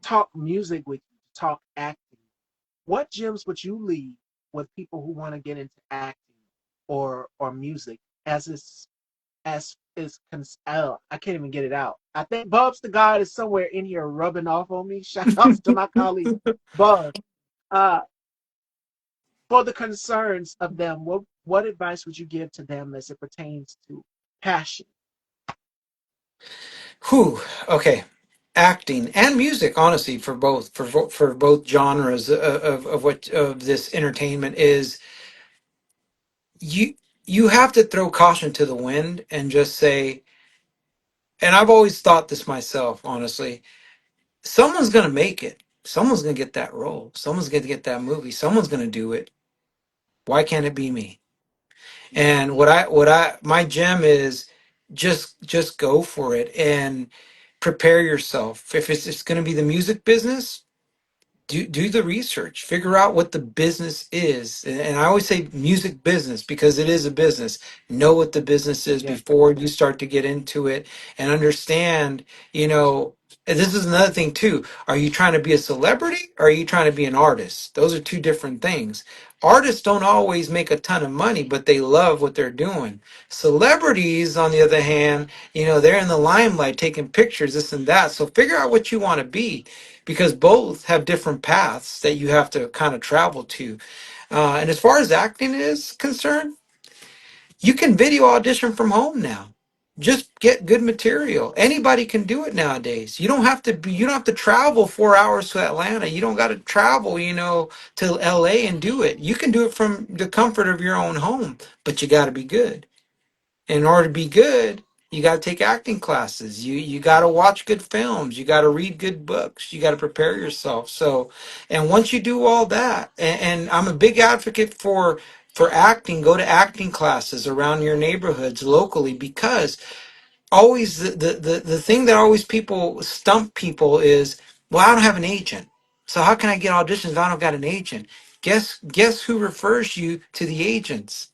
Speaker 1: talk music with you, to talk acting. What gems would you leave with people who want to get into acting or music as I can't even get it out. I think Bubs the God is somewhere in here rubbing off on me. Shout outs to my colleague Bub. Uh, for the concerns of them, what advice would you give to them as it pertains to passion?
Speaker 2: whew, okay. Acting and music, honestly, for both genres of this entertainment is you you have to throw caution to the wind and just say, and I've always thought this myself, honestly, someone's gonna make it. Someone's gonna get that role. Someone's gonna get that movie. Someone's gonna do it. Why can't it be me? And my gem is just go for it and prepare yourself. If it's going to be the music business, do the research, figure out what the business is. And I always say music business because it is a business. Know what the business is
Speaker 1: Yeah,
Speaker 2: before you start to get into it and understand, and this is another thing too. Are you trying to be a celebrity or are you trying to be an artist? Those are two different things. Artists don't always make a ton of money, but they love what they're doing. Celebrities, on the other hand, they're in the limelight taking pictures, this and that. So figure out what you want to be because both have different paths that you have to kind of travel to. And as far as acting is concerned, you can video audition from home now. Just get good material. Anybody can do it nowadays. You don't have to travel 4 hours to Atlanta. You don't got to travel, to LA and do it. You can do it from the comfort of your own home, but you got to be good. In order to be good, you got to take acting classes. You got to watch good films. You got to read good books. You got to prepare yourself. So, and once you do all that, and I'm a big advocate for acting. Go to acting classes around your neighborhoods locally because always the thing that always people stump people is, well, I don't have an agent. So how can I get auditions if I don't got an agent? Guess who refers you to the agents?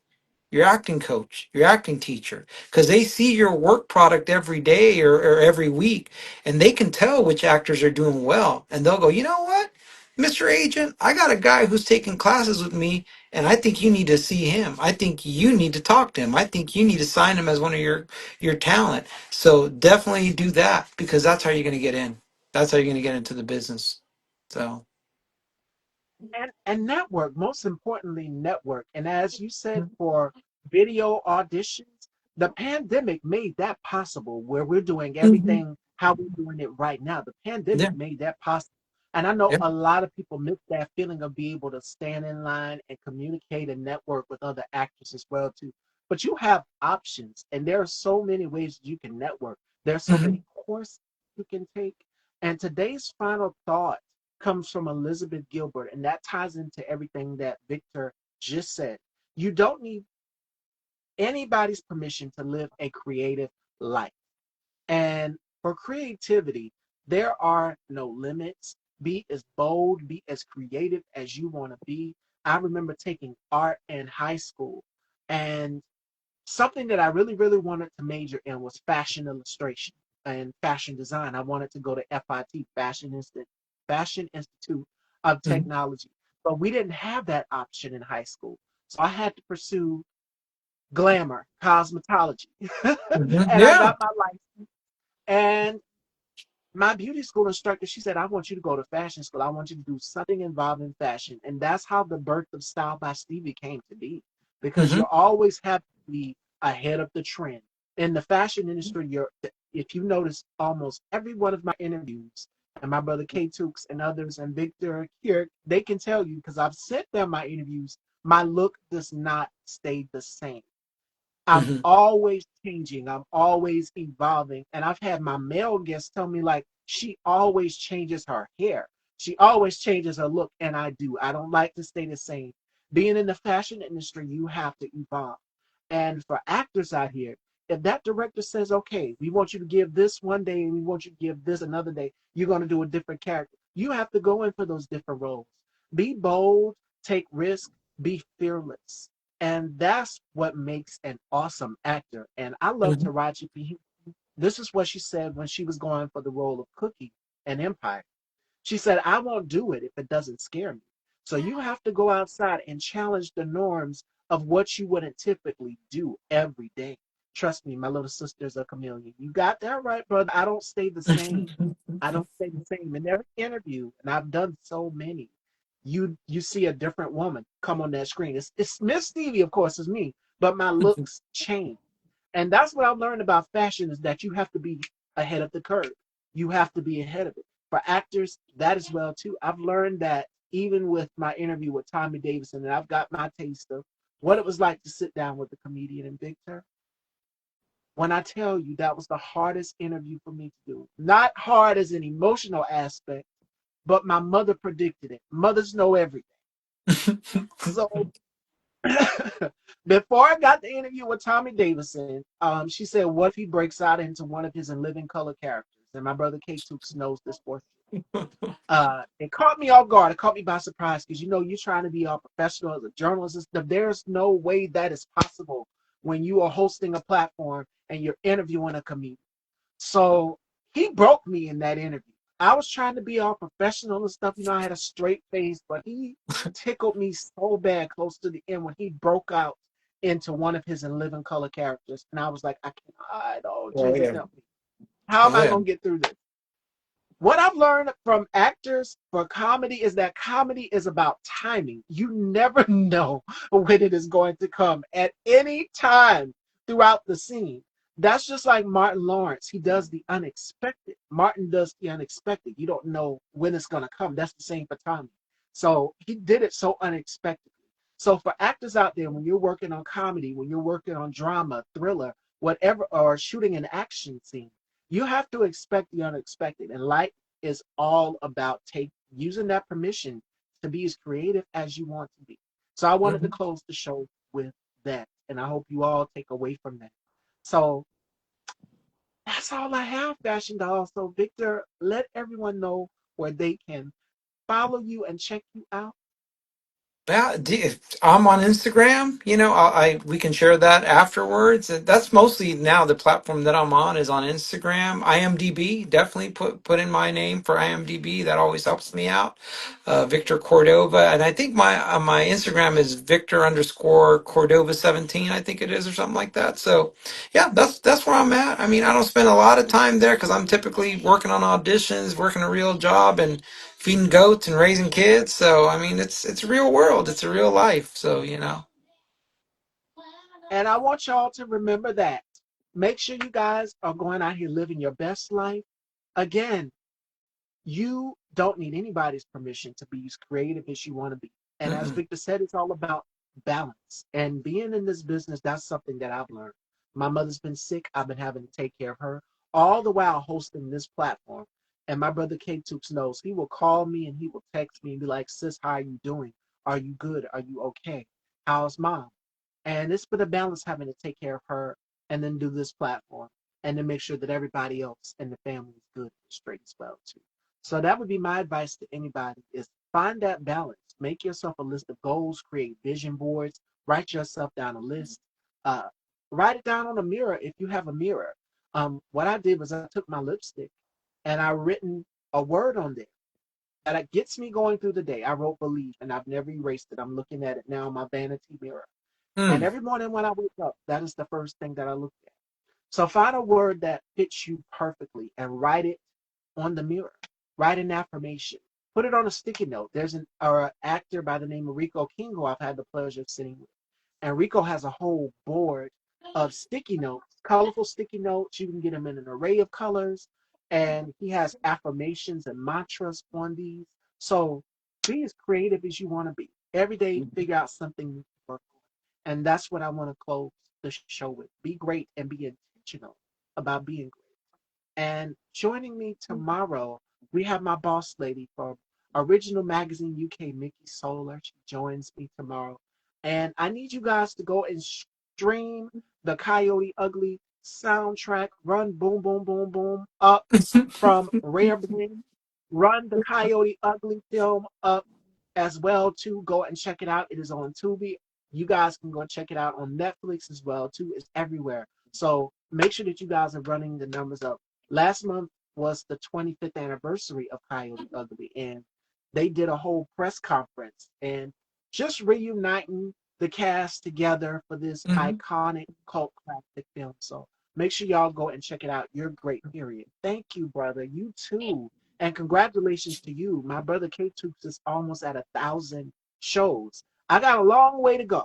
Speaker 2: Your acting coach, your acting teacher, because they see your work product every day or every week, and they can tell which actors are doing well. And they'll go, you know what, Mr. Agent, I got a guy who's taking classes with me, and I think you need to see him. I think you need to talk to him. I think you need to sign him as one of your talent. So definitely do that because that's how you're going to get in. That's how you're going to get into the business. So.
Speaker 1: and network. Most importantly, network. And as you said, for video auditions, the pandemic made that possible. Where we're doing
Speaker 2: Mhm.
Speaker 1: everything how we're doing it right now, the pandemic
Speaker 2: Yeah.
Speaker 1: made that possible. And I know
Speaker 2: Yeah.
Speaker 1: a lot of people miss that feeling of being able to stand in line and communicate and network with other actors as well too. But you have options, and there are so many ways you can network. There are so
Speaker 2: Hmm.
Speaker 1: many courses you can take. And today's final thought comes from Elizabeth Gilbert, and that ties into everything that Victor just said. You don't need anybody's permission to live a creative life. And for creativity, there are no limits. Be as bold, be as creative as you want to be. I remember taking art in high school, and something that I really, really wanted to major in was fashion illustration and fashion design. I wanted to go to FIT, Fashion Institute of
Speaker 2: Hmm.
Speaker 1: Technology. But we didn't have that option in high school. So I had to pursue glamour, cosmetology.
Speaker 2: Hmm.
Speaker 1: And I
Speaker 2: Yeah.
Speaker 1: got my license. And my beauty school instructor, she said, I want you to go to fashion school. I want you to do something involving fashion. And that's how the birth of Style by Stevie came to be. Because you
Speaker 2: Hmm.
Speaker 1: always have to be ahead of the trend. In the fashion industry, if you notice almost every one of my interviews, and my brother K Tukes and others and Victor here, they can tell you because I've sent them my interviews, my look does not stay the same. I'm
Speaker 2: Hmm.
Speaker 1: always changing. I'm always evolving. And I've had my male guests tell me like she always changes her hair. She always changes her look. And I do. I don't like to stay the same. Being in the fashion industry, you have to evolve. And for actors out here, if that director says, okay, we want you to give this one day and we want you to give this another day, you're going to do a different character. You have to go in for those different roles. Be bold, take risks, be fearless. And that's what makes an awesome actor. And I love
Speaker 2: Hmm.
Speaker 1: Taraji P. This is what she said when she was going for the role of Cookie in Empire. She said, I won't do it if it doesn't scare me. So you have to go outside and challenge the norms of what you wouldn't typically do every day. Trust me, my little sister's a chameleon. You got that right, brother. I don't stay the same. I don't stay the same. In every interview, and I've done so many, you see a different woman come on that screen. It's Miss Stevie, of course, is me, but my looks change. And that's what I've learned about fashion is that you have to be ahead of the curve. You have to be ahead of it. For actors, that as well too. I've learned that even with my interview with Tommy Davidson, and I've got my taste of what it was like to sit down with the comedian and Victor. When I tell you that was the hardest interview for me to do, not hard as an emotional aspect, but my mother predicted it. Mothers know everything. So before I got the interview with Tommy Davidson, she said, "What if he breaks out into one of his in living color characters?" And my brother K Tukes knows this for it caught me off guard. It caught me by surprise because you're trying to be a professional as a journalist. There's no way that is possible when you are hosting a platform and you're interviewing a comedian. So he broke me in that interview. I was trying to be all professional and stuff. I had a straight face, but he tickled me so bad close to the end when he broke out into one of his in living color characters. And I was like, I can't, oh,
Speaker 2: Oh
Speaker 1: Jesus,
Speaker 2: yeah.
Speaker 1: help me. How am
Speaker 2: Oh
Speaker 1: I
Speaker 2: yeah.
Speaker 1: going to get through this? What I've learned from actors for comedy is that comedy is about timing. You never know when it is going to come at any time throughout the scene. That's just like Martin Lawrence. He does the unexpected. Martin does the unexpected. You don't know when it's going to come. That's the same for Tommy. So he did it so unexpectedly. So for actors out there, when you're working on comedy, when you're working on drama, thriller, whatever, or shooting an action scene, you have to expect the unexpected. And life is all about using that permission to be as creative as you want to be. So I wanted to
Speaker 2: Hmm.
Speaker 1: close the show with that. And I hope you all take away from that. So that's all I have, Fashion Doll. So Victor, let everyone know where they can follow you and check you out.
Speaker 2: Yeah, if I'm on Instagram. I we can share that afterwards. That's mostly now the platform that I'm on is on Instagram. IMDb, definitely put in my name for IMDb. That always helps me out. Victor Cordova, and I think my Instagram is Victor underscore Cordova 17. I think it is or something like that. So yeah, that's where I'm at. I mean, I don't spend a lot of time there because I'm typically working on auditions, working a real job, and feeding goats and raising kids. So I mean, it's a real world. It's a real life. So
Speaker 1: And I want y'all to remember that. Make sure you guys are going out here living your best life. Again, you don't need anybody's permission to be as creative as you want to be. And as
Speaker 2: Mm-mm.
Speaker 1: Victor said, it's all about balance. And being in this business, that's something that I've learned. My mother's been sick. I've been having to take care of her, all the while hosting this platform. And my brother K Tooks knows he will call me and he will text me and be like, "Sis, how are you doing? Are you good? Are you okay? How's mom?" And it's been a balance having to take care of her and then do this platform and then make sure that everybody else in the family is good and straight as well too. So that would be my advice to anybody is find that balance. Make yourself a list of goals, create vision boards, write yourself down a list. Uh, write it down on a mirror if you have a mirror. What I did was I took my lipstick and I written a word on there that gets me going through the day. I wrote believe and I've never erased it. I'm looking at it now in my vanity mirror. And
Speaker 2: Mm.
Speaker 1: every morning when I wake up, that is the first thing that I look at. So find a word that fits you perfectly and write it on the mirror. Write an affirmation. Put it on a sticky note. There's an actor by the name of Rico King who I've had the pleasure of sitting with. And Rico has a whole board of sticky notes, colorful sticky notes. You can get them in an array of colors. And he has affirmations and mantras on these. So be as creative as you want to be. Every day, figure out something new to work on. And that's what I want to close the show with. Be great and be intentional about being great. And joining me tomorrow, we have my boss lady from Original Magazine UK, Mickey Solar. She joins me tomorrow. And I need you guys to go and stream the Coyote Ugly soundtrack. Run Boom Boom Boom Boom up from Rare Blend. Run the Coyote Ugly film up as well too. Go and check it out. It is on Tubi. You guys can go check it out on Netflix as well too. It's everywhere. So make sure that you guys are running the numbers up. Last month was the 25th anniversary of Coyote Ugly, and they did a whole press conference and just reuniting the cast together for this
Speaker 2: Mhm.
Speaker 1: iconic cult classic film. So make sure y'all go and check it out. You're great, period. Thank you, brother. You too. And congratulations to you. My brother K Toops is almost at 1,000 shows. I got a long way to go.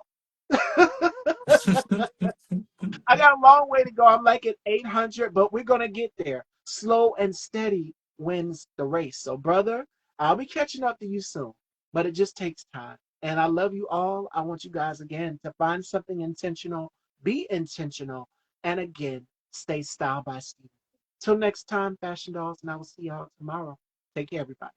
Speaker 1: I got a long way to go. I'm like at 800, but we're going to get there. Slow and steady wins the race. So, brother, I'll be catching up to you soon, but it just takes time. And I love you all. I want you guys, again, to find something intentional, be intentional, and again, stay styled by Stevie. Till next time, Fashion Dolls, and I will see y'all tomorrow. Take care, everybody.